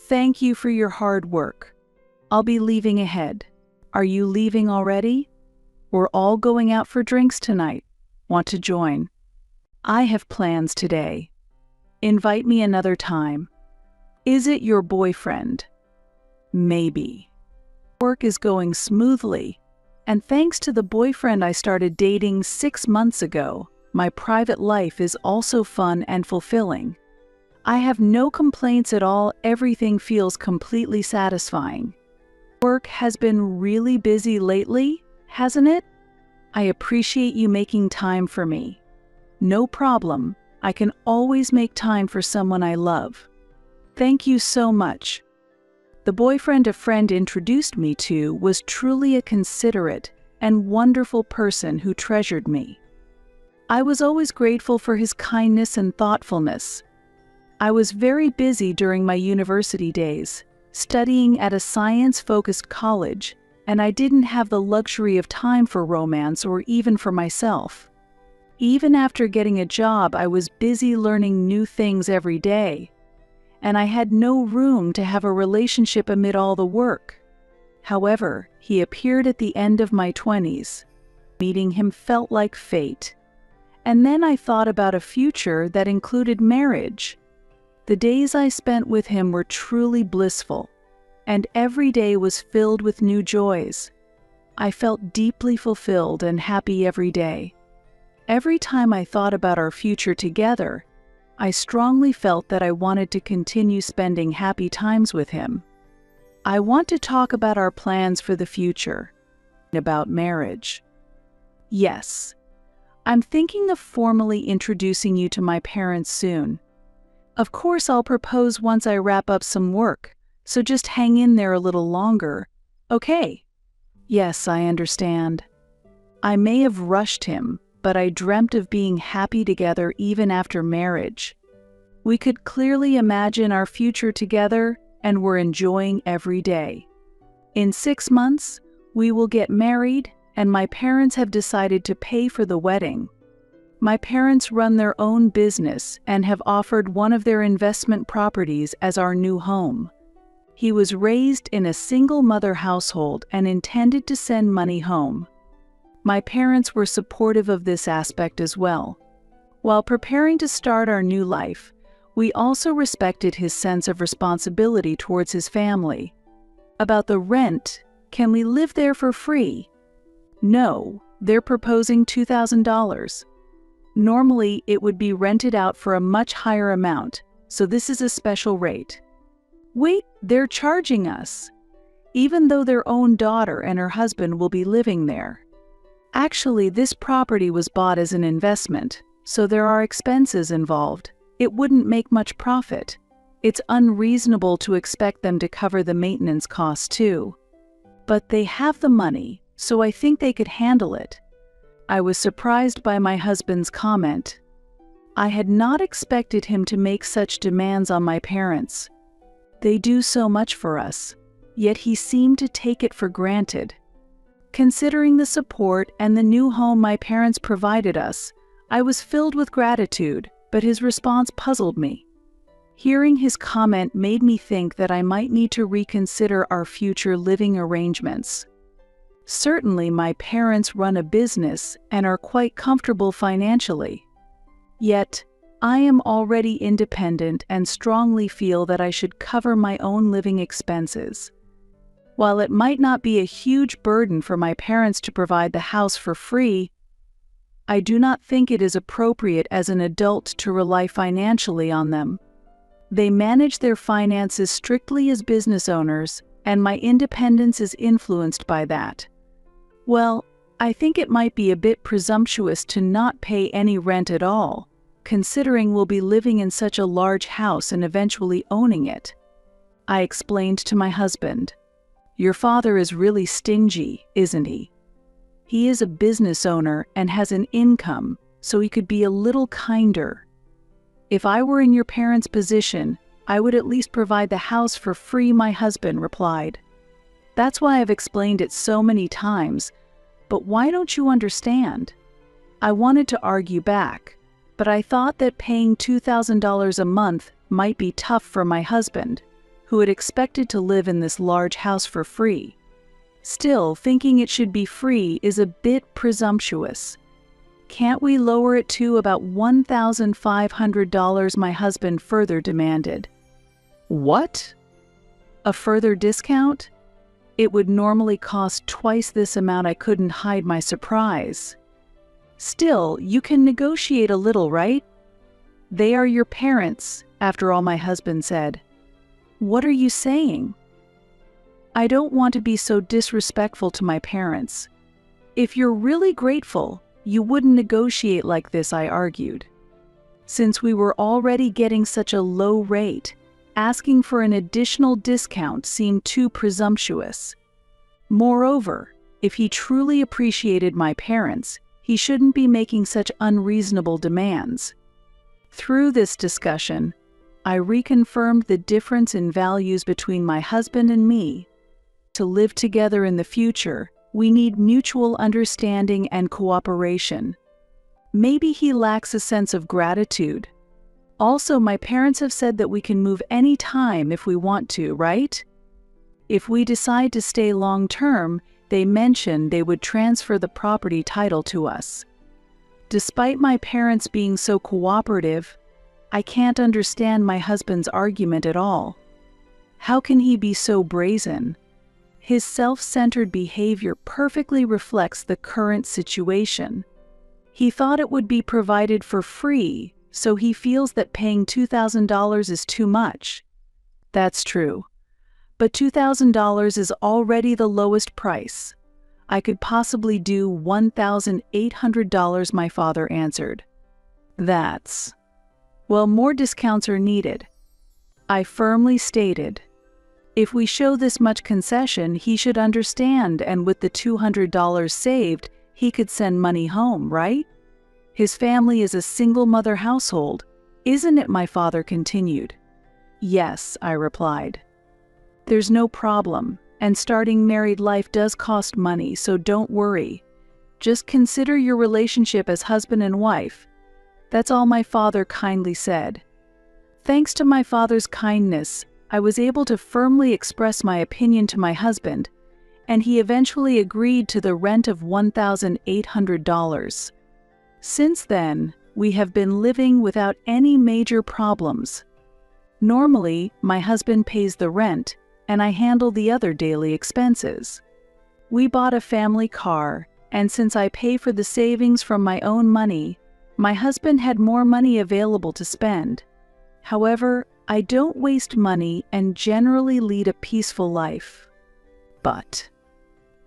Thank you for your hard work. I'll be leaving ahead. Are you leaving already? We're all going out for drinks tonight. Want to join? I have plans today. Invite me another time. Is it your boyfriend? Maybe. Work is going smoothly, and thanks to the boyfriend I started dating 6 months ago, my private life is also fun and fulfilling. I have no complaints at all. Everything feels completely satisfying. Work has been really busy lately, hasn't it? I appreciate you making time for me. No problem. I can always make time for someone I love. Thank you so much. The boyfriend a friend introduced me to was truly a considerate and wonderful person who treasured me. I was always grateful for his kindness and thoughtfulness. I was very busy during my university days, studying at a science-focused college, and I didn't have the luxury of time for romance or even for myself. Even after getting a job, I was busy learning new things every day, and I had no room to have a relationship amid all the work. However, he appeared at the end of my 20s. Meeting him felt like fate. And then I thought about a future that included marriage. The days I spent with him were truly blissful, and every day was filled with new joys. I felt deeply fulfilled and happy every day. Every time I thought about our future together, I strongly felt that I wanted to continue spending happy times with him. I want to talk about our plans for the future, about marriage. Yes, I'm thinking of formally introducing you to my parents soon. Of course, I'll propose once I wrap up some work, so just hang in there a little longer, okay? Yes, I understand. I may have rushed him, but I dreamt of being happy together even after marriage. We could clearly imagine our future together, and we're enjoying every day. In 6 months, we will get married, and my parents have decided to pay for the wedding. My parents run their own business and have offered one of their investment properties as our new home. He was raised in a single-mother household and intended to send money home. My parents were supportive of this aspect as well. While preparing to start our new life, we also respected his sense of responsibility towards his family. About the rent, can we live there for free? No, they're proposing $2,000. Normally, it would be rented out for a much higher amount, so this is a special rate. Wait, they're charging us, even though their own daughter and her husband will be living there. Actually, this property was bought as an investment, so there are expenses involved. It wouldn't make much profit. It's unreasonable to expect them to cover the maintenance costs too. But they have the money, so I think they could handle it. I was surprised by my husband's comment. I had not expected him to make such demands on my parents. They do so much for us, yet he seemed to take it for granted. Considering the support and the new home my parents provided us, I was filled with gratitude, but his response puzzled me. Hearing his comment made me think that I might need to reconsider our future living arrangements. Certainly, my parents run a business and are quite comfortable financially. Yet, I am already independent and strongly feel that I should cover my own living expenses. While it might not be a huge burden for my parents to provide the house for free, I do not think it is appropriate as an adult to rely financially on them. They manage their finances strictly as business owners, and my independence is influenced by that. Well, I think it might be a bit presumptuous to not pay any rent at all, considering we'll be living in such a large house and eventually owning it. I explained to my husband, "Your father is really stingy, isn't he? He is a business owner and has an income, so he could be a little kinder. If I were in your parents' position, I would at least provide the house for free," my husband replied. "That's why I've explained it so many times, but why don't you understand?" I wanted to argue back, but I thought that paying $2,000 a month might be tough for my husband, who had expected to live in this large house for free. Still, thinking it should be free is a bit presumptuous. "Can't we lower it to about $1,500? my husband further demanded. "What? A further discount? It would normally cost twice this amount." I couldn't hide my surprise. "Still, you can negotiate a little, right? They are your parents, after all," my husband said. "What are you saying?" "I don't want to be so disrespectful to my parents. If you're really grateful, you wouldn't negotiate like this," I argued. Since we were already getting such a low rate, asking for an additional discount seemed too presumptuous. Moreover, if he truly appreciated my parents, he shouldn't be making such unreasonable demands. Through this discussion, I reconfirmed the difference in values between my husband and me. To live together in the future, we need mutual understanding and cooperation. Maybe he lacks a sense of gratitude. Also, my parents have said that we can move any time if we want to, right? If we decide to stay long-term, they mentioned they would transfer the property title to us. Despite my parents being so cooperative, I can't understand my husband's argument at all. How can he be so brazen? His self-centered behavior perfectly reflects the current situation. He thought it would be provided for free, so he feels that paying $2,000 is too much. That's true. But $2,000 is already the lowest price. I could possibly do $1,800, my father answered. Well, more discounts are needed. I firmly stated, if we show this much concession, he should understand, and with the $200 saved, he could send money home, right? His family is a single-mother household, isn't it? My father continued. Yes, I replied. There's no problem, and starting married life does cost money, so don't worry. Just consider your relationship as husband and wife. That's all my father kindly said. Thanks to my father's kindness, I was able to firmly express my opinion to my husband, and he eventually agreed to the rent of $1,800. Since then, we have been living without any major problems. Normally, my husband pays the rent, and I handle the other daily expenses. We bought a family car, and since I pay for the savings from my own money, my husband had more money available to spend. However, I don't waste money and generally lead a peaceful life. But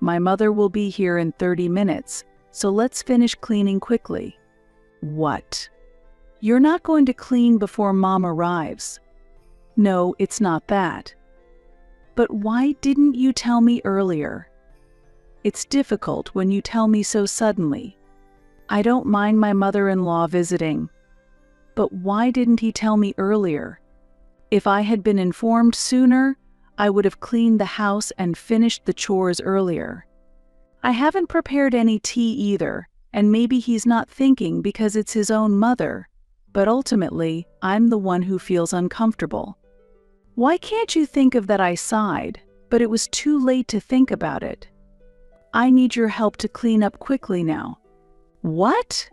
my mother will be here in 30 minutes, so let's finish cleaning quickly. What? You're not going to clean before Mom arrives? No, it's not that. But why didn't you tell me earlier? It's difficult when you tell me so suddenly. I don't mind my mother-in-law visiting. But why didn't he tell me earlier? If I had been informed sooner, I would have cleaned the house and finished the chores earlier. I haven't prepared any tea either, and maybe he's not thinking because it's his own mother, but ultimately, I'm the one who feels uncomfortable. Why can't you think of that? I sighed, but it was too late to think about it. I need your help to clean up quickly now. What?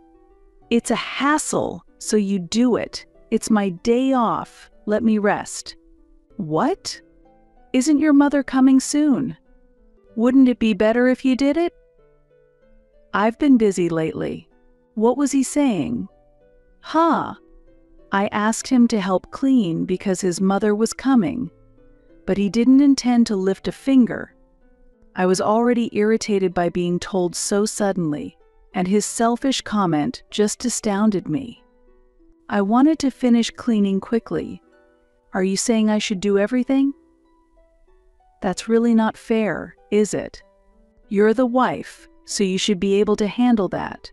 It's a hassle, so you do it. It's my day off. Let me rest. What? Isn't your mother coming soon? Wouldn't it be better if you did it? I've been busy lately. What was he saying? I asked him to help clean because his mother was coming, but he didn't intend to lift a finger. I was already irritated by being told so suddenly, and his selfish comment just astounded me. I wanted to finish cleaning quickly. Are you saying I should do everything? That's really not fair, is it? You're the wife, so you should be able to handle that.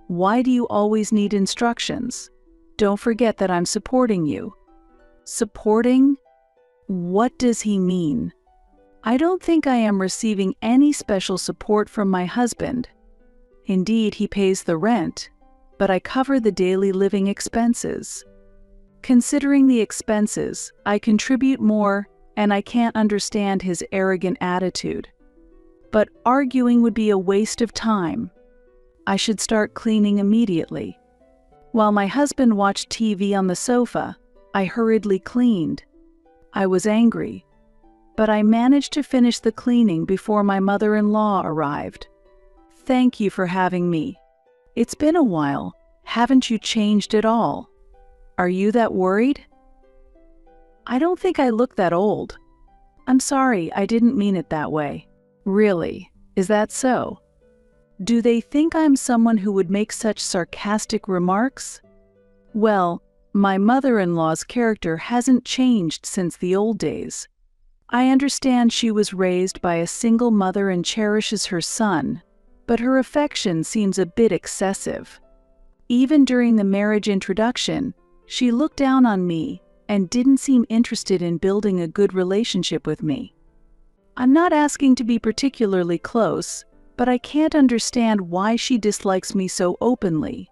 Why do you always need instructions? Don't forget that I'm supporting you. Supporting? What does he mean? I don't think I am receiving any special support from my husband. Indeed, he pays the rent, but I cover the daily living expenses. Considering the expenses, I contribute more, and I can't understand his arrogant attitude. But arguing would be a waste of time. I should start cleaning immediately. While my husband watched TV on the sofa, I hurriedly cleaned. I was angry, but I managed to finish the cleaning before my mother-in-law arrived. Thank you for having me. It's been a while. Haven't you changed at all? Are you that worried? I don't think I look that old. I'm sorry, I didn't mean it that way. Really, is that so? Do they think I'm someone who would make such sarcastic remarks? Well, my mother-in-law's character hasn't changed since the old days. I understand she was raised by a single mother and cherishes her son, but her affection seems a bit excessive. Even during the marriage introduction, she looked down on me and didn't seem interested in building a good relationship with me. I'm not asking to be particularly close, but I can't understand why she dislikes me so openly.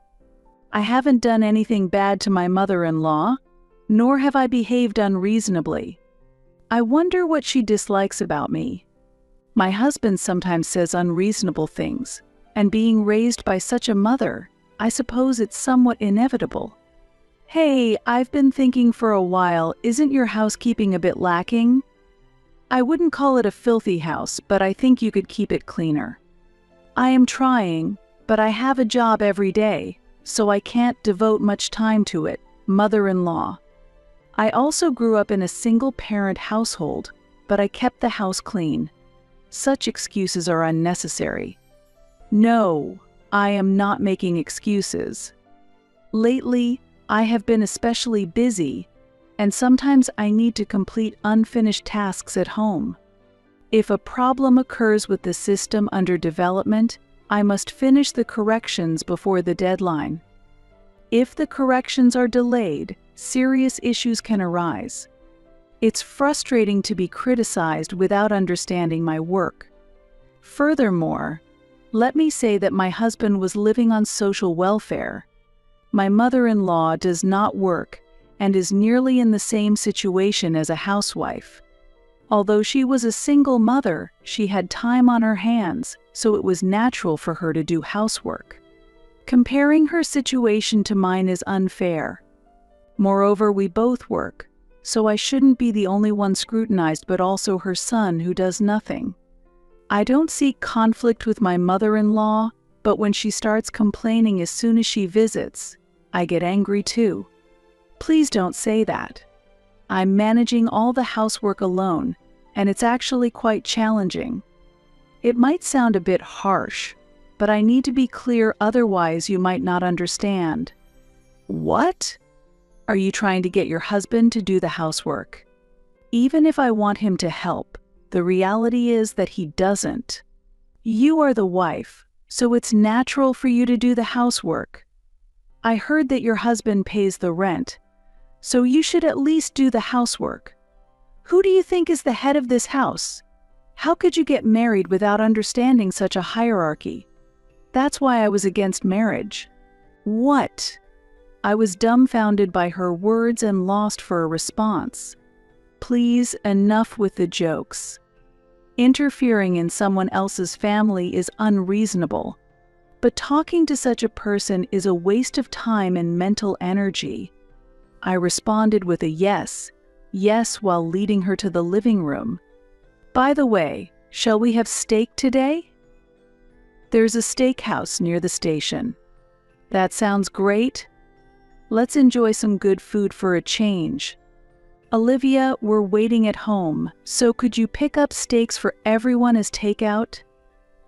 I haven't done anything bad to my mother-in-law, nor have I behaved unreasonably. I wonder what she dislikes about me. My husband sometimes says unreasonable things, and being raised by such a mother, I suppose it's somewhat inevitable. Hey, I've been thinking for a while, isn't your housekeeping a bit lacking? I wouldn't call it a filthy house, but I think you could keep it cleaner. I am trying, but I have a job every day, so I can't devote much time to it, mother-in-law. I also grew up in a single-parent household, but I kept the house clean. Such excuses are unnecessary. No, I am not making excuses. Lately, I have been especially busy, and sometimes I need to complete unfinished tasks at home. If a problem occurs with the system under development, I must finish the corrections before the deadline. If the corrections are delayed, serious issues can arise. It's frustrating to be criticized without understanding my work. Furthermore, let me say that my husband was living on social welfare. My mother-in-law does not work and is nearly in the same situation as a housewife. Although she was a single mother, she had time on her hands, so it was natural for her to do housework. Comparing her situation to mine is unfair. Moreover, we both work, so I shouldn't be the only one scrutinized but also her son who does nothing. I don't seek conflict with my mother-in-law, but when she starts complaining as soon as she visits, I get angry too. Please don't say that. I'm managing all the housework alone, and it's actually quite challenging. It might sound a bit harsh, but I need to be clear, otherwise you might not understand. What? Are you trying to get your husband to do the housework? Even if I want him to help, the reality is that he doesn't. You are the wife, so it's natural for you to do the housework. I heard that your husband pays the rent, so you should at least do the housework. Who do you think is the head of this house? How could you get married without understanding such a hierarchy? That's why I was against marriage. What? I was dumbfounded by her words and lost for a response. Please, enough with the jokes. Interfering in someone else's family is unreasonable, but talking to such a person is a waste of time and mental energy. I responded with a yes while leading her to the living room. By the way, shall we have steak today? There's a steakhouse near the station. That sounds great. Let's enjoy some good food for a change. Olivia, we're waiting at home, so could you pick up steaks for everyone as takeout?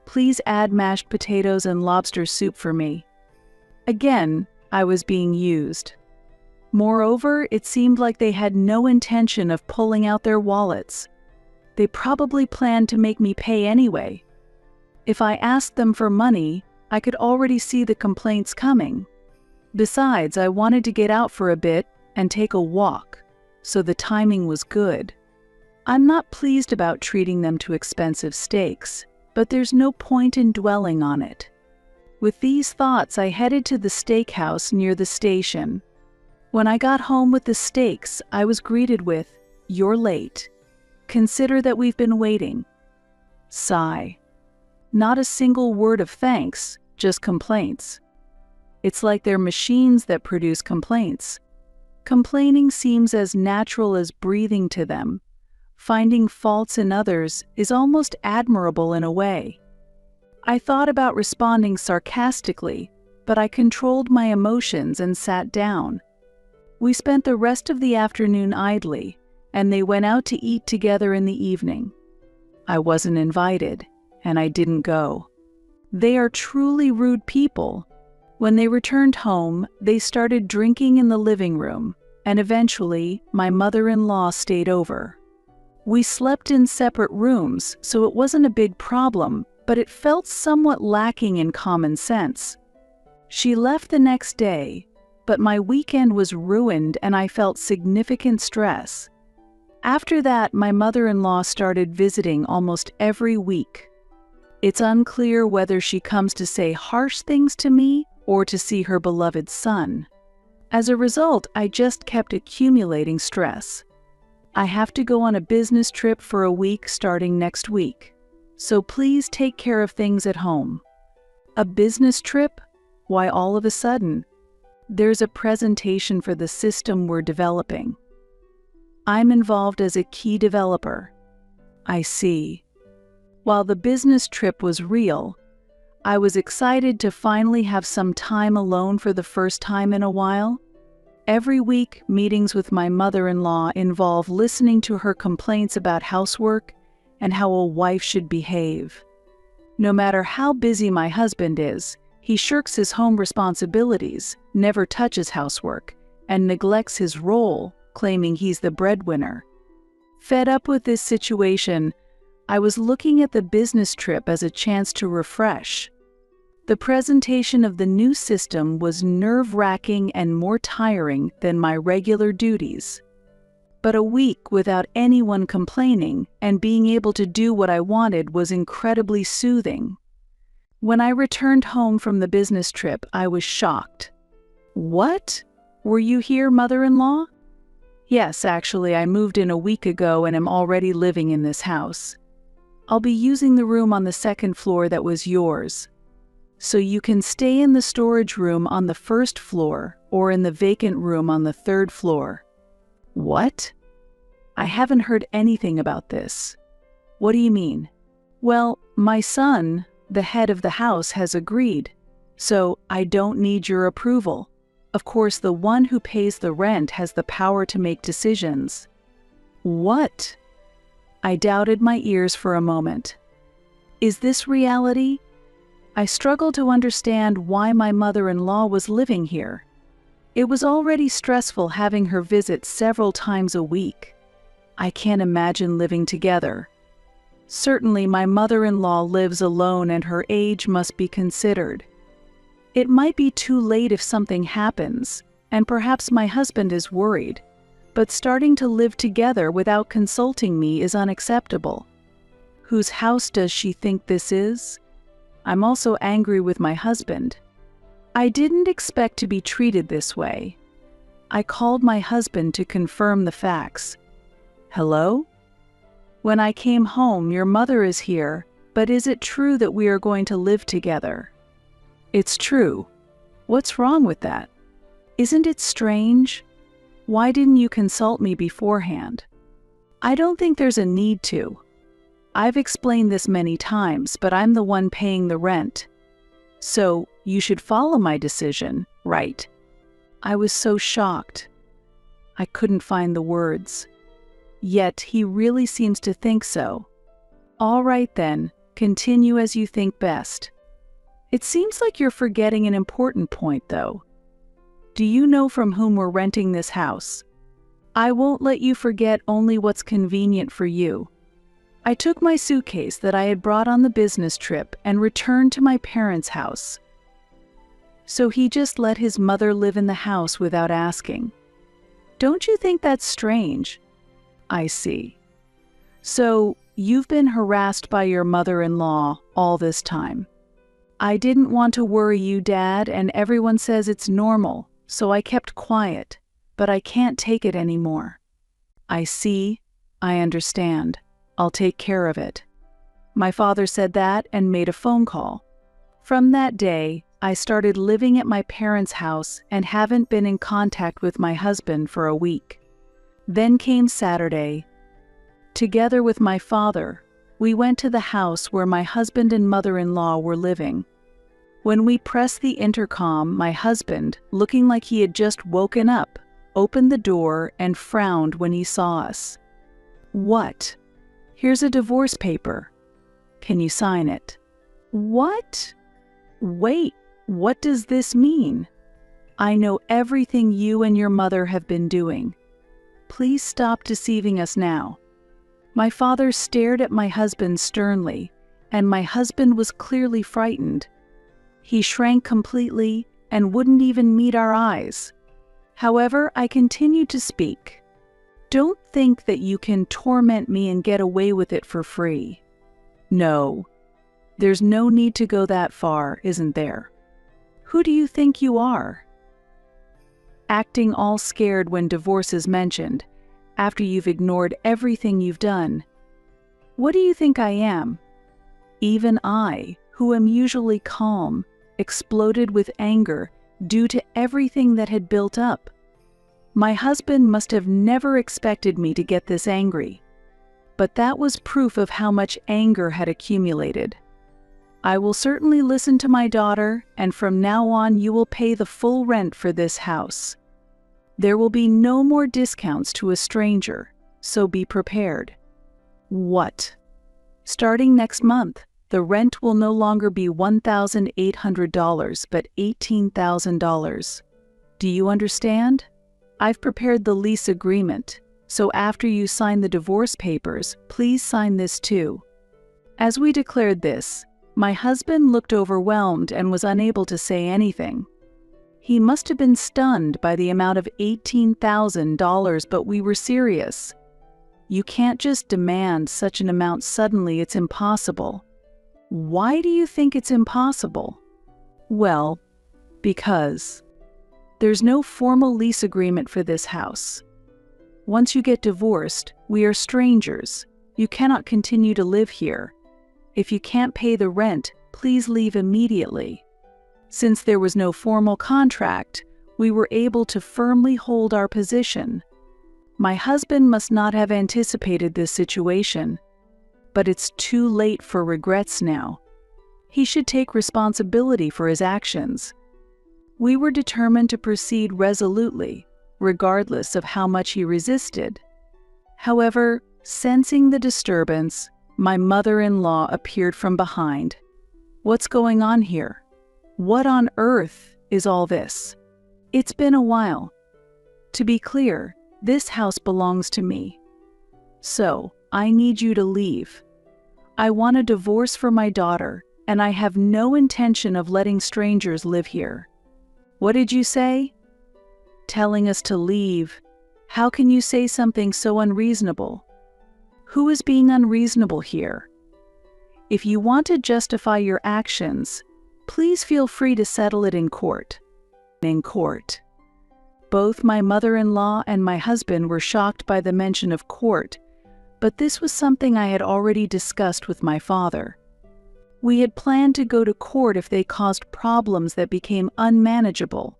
Please add mashed potatoes and lobster soup for me. Again, I was being used. Moreover, it seemed like they had no intention of pulling out their wallets. They probably planned to make me pay anyway. If I asked them for money, I could already see the complaints coming. Besides, I wanted to get out for a bit and take a walk, so the timing was good. I'm not pleased about treating them to expensive steaks, but there's no point in dwelling on it. With these thoughts, I headed to the steakhouse near the station. When I got home with the steaks, I was greeted with, "You're late. Consider that we've been waiting." Sigh. Not a single word of thanks, just complaints. It's like they're machines that produce complaints. Complaining seems as natural as breathing to them. Finding faults in others is almost admirable in a way. I thought about responding sarcastically, but I controlled my emotions and sat down. We spent the rest of the afternoon idly, and they went out to eat together in the evening. I wasn't invited, and I didn't go. They are truly rude people. When they returned home, they started drinking in the living room, and eventually, my mother-in-law stayed over. We slept in separate rooms, so it wasn't a big problem, but it felt somewhat lacking in common sense. She left the next day, but my weekend was ruined and I felt significant stress. After that, my mother-in-law started visiting almost every week. It's unclear whether she comes to say harsh things to me or to see her beloved son. As a result, I just kept accumulating stress. I have to go on a business trip for a week starting next week, so please take care of things at home. A business trip? Why all of a sudden? There's a presentation for the system we're developing. I'm involved as a key developer. I see. While the business trip was real, I was excited to finally have some time alone for the first time in a while. Every week, meetings with my mother-in-law involve listening to her complaints about housework and how a wife should behave. No matter how busy my husband is, he shirks his home responsibilities, never touches housework, and neglects his role, claiming he's the breadwinner. Fed up with this situation, I was looking at the business trip as a chance to refresh. The presentation of the new system was nerve-wracking and more tiring than my regular duties. But a week without anyone complaining and being able to do what I wanted was incredibly soothing. When I returned home from the business trip, I was shocked. "What? Were you here, mother-in-law?" "Yes, actually, I moved in a week ago and am already living in this house. I'll be using the room on the second floor that was yours. So you can stay in the storage room on the first floor or in the vacant room on the third floor." "What? I haven't heard anything about this. What do you mean?" "Well, my son, the head of the house, has agreed, so I don't need your approval. Of course, the one who pays the rent has the power to make decisions." "What?" I doubted my ears for a moment. Is this reality? I struggled to understand why my mother-in-law was living here. It was already stressful having her visit several times a week. I can't imagine living together. Certainly, my mother-in-law lives alone and her age must be considered. It might be too late if something happens, and perhaps my husband is worried, but starting to live together without consulting me is unacceptable. Whose house does she think this is? I'm also angry with my husband. I didn't expect to be treated this way. I called my husband to confirm the facts. Hello? When I came home, your mother is here, but is it true that we are going to live together? It's true. What's wrong with that? Isn't it strange? Why didn't you consult me beforehand? I don't think there's a need to. I've explained this many times, but I'm the one paying the rent. So, you should follow my decision, right? I was so shocked. I couldn't find the words. Yet, he really seems to think so. All right then, continue as you think best. It seems like you're forgetting an important point, though. Do you know from whom we're renting this house? I won't let you forget only what's convenient for you. I took my suitcase that I had brought on the business trip and returned to my parents' house. So he just let his mother live in the house without asking. Don't you think that's strange? I see. So, you've been harassed by your mother-in-law all this time. I didn't want to worry you, Dad, and everyone says it's normal, so I kept quiet, but I can't take it anymore. I see. I understand. I'll take care of it. My father said that and made a phone call. From that day, I started living at my parents' house and haven't been in contact with my husband for a week. Then came Saturday. Together with my father, we went to the house where my husband and mother-in-law were living. When we pressed the intercom, my husband, looking like he had just woken up, opened the door and frowned when he saw us. What? Here's a divorce paper. Can you sign it? What? Wait, what does this mean? I know everything you and your mother have been doing. Please stop deceiving us now. My father stared at my husband sternly, and my husband was clearly frightened. He shrank completely and wouldn't even meet our eyes. However, I continued to speak. Don't think that you can torment me and get away with it for free. No, there's no need to go that far, isn't there? Who do you think you are? Acting all scared when divorce is mentioned, after you've ignored everything you've done. What do you think I am? Even I, who am usually calm, exploded with anger due to everything that had built up. My husband must have never expected me to get this angry. But that was proof of how much anger had accumulated. I will certainly listen to my daughter, and from now on you will pay the full rent for this house. There will be no more discounts to a stranger, so be prepared. What? Starting next month, the rent will no longer be $1,800 but $18,000. Do you understand? I've prepared the lease agreement, so after you sign the divorce papers, please sign this too. As we declared this, my husband looked overwhelmed and was unable to say anything. He must have been stunned by the amount of $18,000, but we were serious. You can't just demand such an amount suddenly, it's impossible. Why do you think it's impossible? Well, because there's no formal lease agreement for this house. Once you get divorced, we are strangers. You cannot continue to live here. If you can't pay the rent, please leave immediately. Since there was no formal contract, we were able to firmly hold our position. My husband must not have anticipated this situation, but it's too late for regrets now. He should take responsibility for his actions. We were determined to proceed resolutely, regardless of how much he resisted. However, sensing the disturbance, my mother-in-law appeared from behind. What's going on here? What on earth is all this? It's been a while. To be clear, this house belongs to me. So, I need you to leave. I want a divorce for my daughter, and I have no intention of letting strangers live here." "What did you say?" "Telling us to leave. How can you say something so unreasonable?" "Who is being unreasonable here? If you want to justify your actions, please feel free to settle it in court." In court. Both my mother-in-law and my husband were shocked by the mention of court, but this was something I had already discussed with my father. We had planned to go to court if they caused problems that became unmanageable.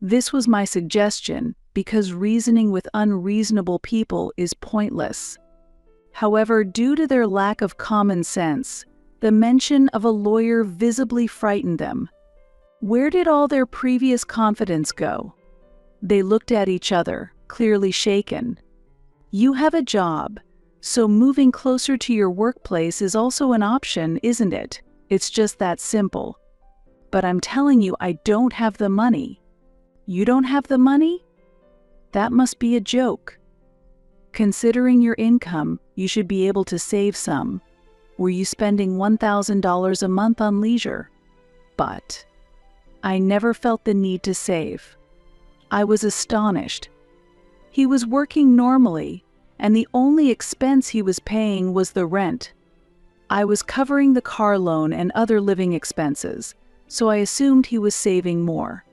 This was my suggestion because reasoning with unreasonable people is pointless. However, due to their lack of common sense, the mention of a lawyer visibly frightened them. Where did all their previous confidence go? They looked at each other, clearly shaken. "You have a job, so moving closer to your workplace is also an option, isn't it? It's just that simple." "But I'm telling you, I don't have the money." "You don't have the money? That must be a joke. Considering your income, you should be able to save some. Were you spending $1,000 a month on leisure?" But I never felt the need to save. I was astonished. He was working normally, and the only expense he was paying was the rent. I was covering the car loan and other living expenses, so I assumed he was saving more.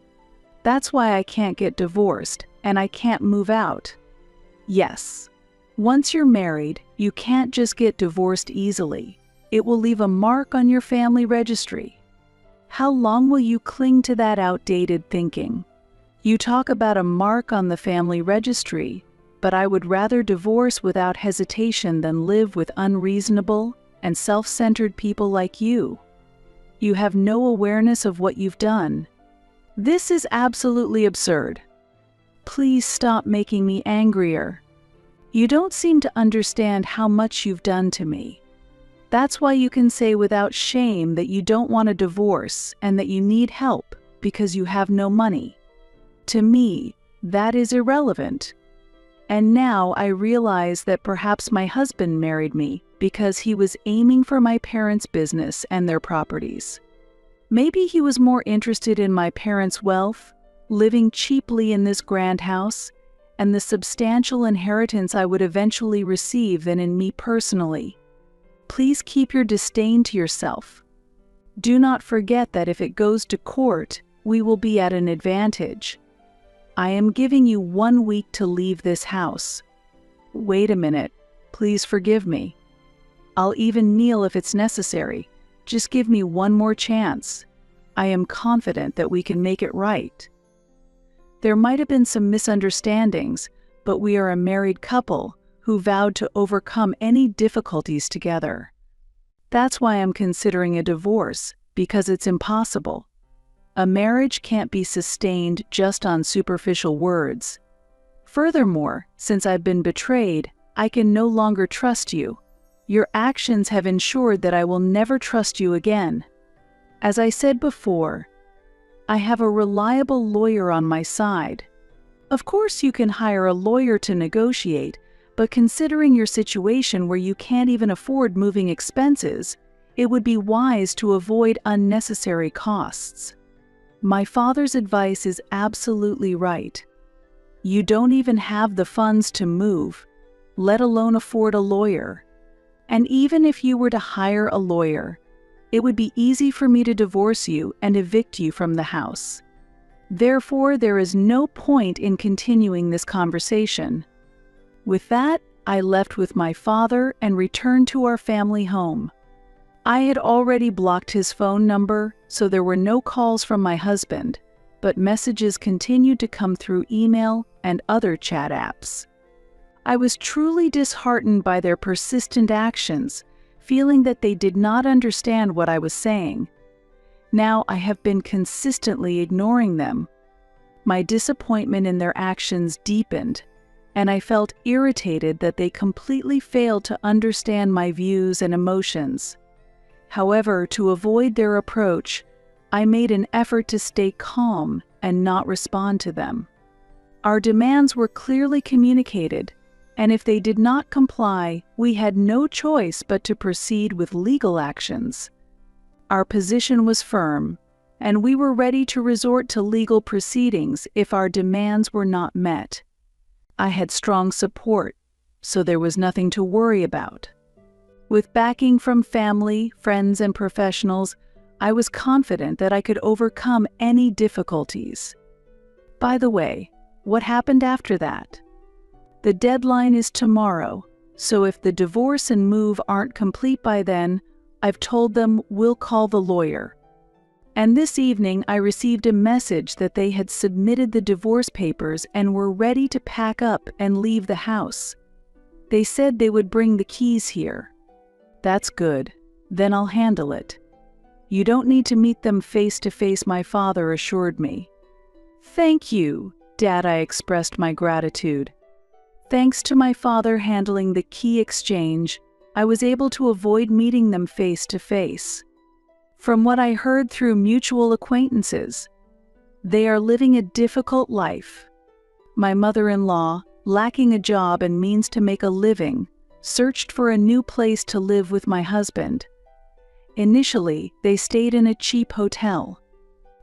That's why I can't get divorced, and I can't move out. Yes, once you're married, you can't just get divorced easily. It will leave a mark on your family registry. How long will you cling to that outdated thinking? You talk about a mark on the family registry, but I would rather divorce without hesitation than live with unreasonable and self-centered people like you. You have no awareness of what you've done. This is absolutely absurd. Please stop making me angrier. You don't seem to understand how much you've done to me. That's why you can say without shame that you don't want a divorce and that you need help because you have no money. To me, that is irrelevant. And now I realize that perhaps my husband married me because he was aiming for my parents' business and their properties. Maybe he was more interested in my parents' wealth, living cheaply in this grand house, and the substantial inheritance I would eventually receive than in me personally. Please keep your disdain to yourself. Do not forget that if it goes to court, we will be at an advantage. I am giving you 1 week to leave this house. Wait a minute. Please forgive me. I'll even kneel if it's necessary. Just give me one more chance. I am confident that we can make it right. There might have been some misunderstandings, but we are a married couple who vowed to overcome any difficulties together. That's why I'm considering a divorce, because it's impossible. A marriage can't be sustained just on superficial words. Furthermore, since I've been betrayed, I can no longer trust you. Your actions have ensured that I will never trust you again. As I said before, I have a reliable lawyer on my side. Of course, you can hire a lawyer to negotiate, but considering your situation where you can't even afford moving expenses, it would be wise to avoid unnecessary costs. My father's advice is absolutely right. You don't even have the funds to move, let alone afford a lawyer. And even if you were to hire a lawyer, it would be easy for me to divorce you and evict you from the house. Therefore, there is no point in continuing this conversation. With that, I left with my father and returned to our family home. I had already blocked his phone number, so there were no calls from my husband, but messages continued to come through email and other chat apps. I was truly disheartened by their persistent actions, feeling that they did not understand what I was saying. Now I have been consistently ignoring them. My disappointment in their actions deepened, and I felt irritated that they completely failed to understand my views and emotions. However, to avoid their approach, I made an effort to stay calm and not respond to them. Our demands were clearly communicated, and if they did not comply, we had no choice but to proceed with legal actions. Our position was firm, and we were ready to resort to legal proceedings if our demands were not met. I had strong support, so there was nothing to worry about. With backing from family, friends, and professionals, I was confident that I could overcome any difficulties. By the way, what happened after that? The deadline is tomorrow, so if the divorce and move aren't complete by then, I've told them we'll call the lawyer. And this evening I received a message that they had submitted the divorce papers and were ready to pack up and leave the house. They said they would bring the keys here. That's good. Then I'll handle it. You don't need to meet them face to face, my father assured me. Thank you, Dad, I expressed my gratitude. Thanks to my father handling the key exchange, I was able to avoid meeting them face to face. From what I heard through mutual acquaintances, they are living a difficult life. My mother-in-law, lacking a job and means to make a living, searched for a new place to live with my husband. Initially, they stayed in a cheap hotel.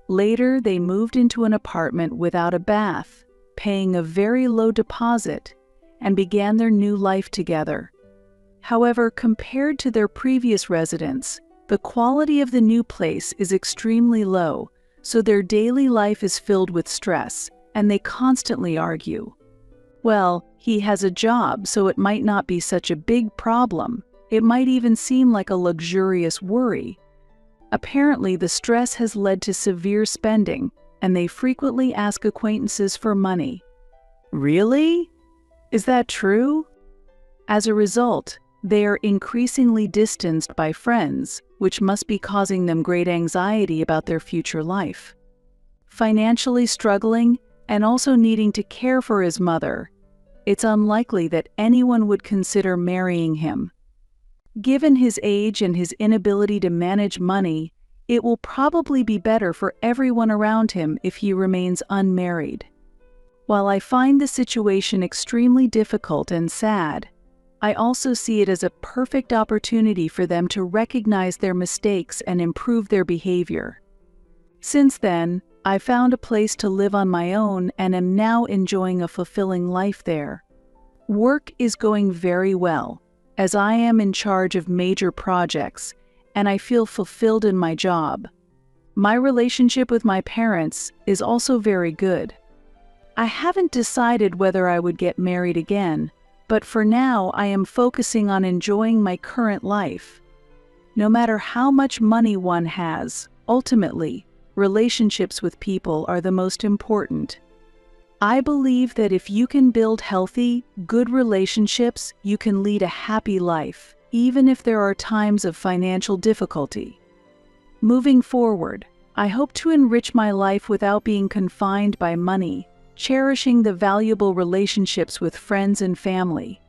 Later, they moved into an apartment without a bath, paying a very low deposit, and began their new life together. However, compared to their previous residence, the quality of the new place is extremely low, so their daily life is filled with stress, and they constantly argue. Well, he has a job, so it might not be such a big problem. It might even seem like a luxurious worry. Apparently, the stress has led to severe spending, and they frequently ask acquaintances for money. Really? Is that true? As a result, they are increasingly distanced by friends, which must be causing them great anxiety about their future life. Financially struggling and also needing to care for his mother, it's unlikely that anyone would consider marrying him. Given his age and his inability to manage money, it will probably be better for everyone around him if he remains unmarried. While I find the situation extremely difficult and sad, I also see it as a perfect opportunity for them to recognize their mistakes and improve their behavior. Since then, I found a place to live on my own and am now enjoying a fulfilling life there. Work is going very well, as I am in charge of major projects, and I feel fulfilled in my job. My relationship with my parents is also very good. I haven't decided whether I would get married again, but for now I am focusing on enjoying my current life. No matter how much money one has, ultimately, relationships with people are the most important. I believe that if you can build healthy, good relationships, you can lead a happy life, even if there are times of financial difficulty. Moving forward, I hope to enrich my life without being confined by money, cherishing the valuable relationships with friends and family.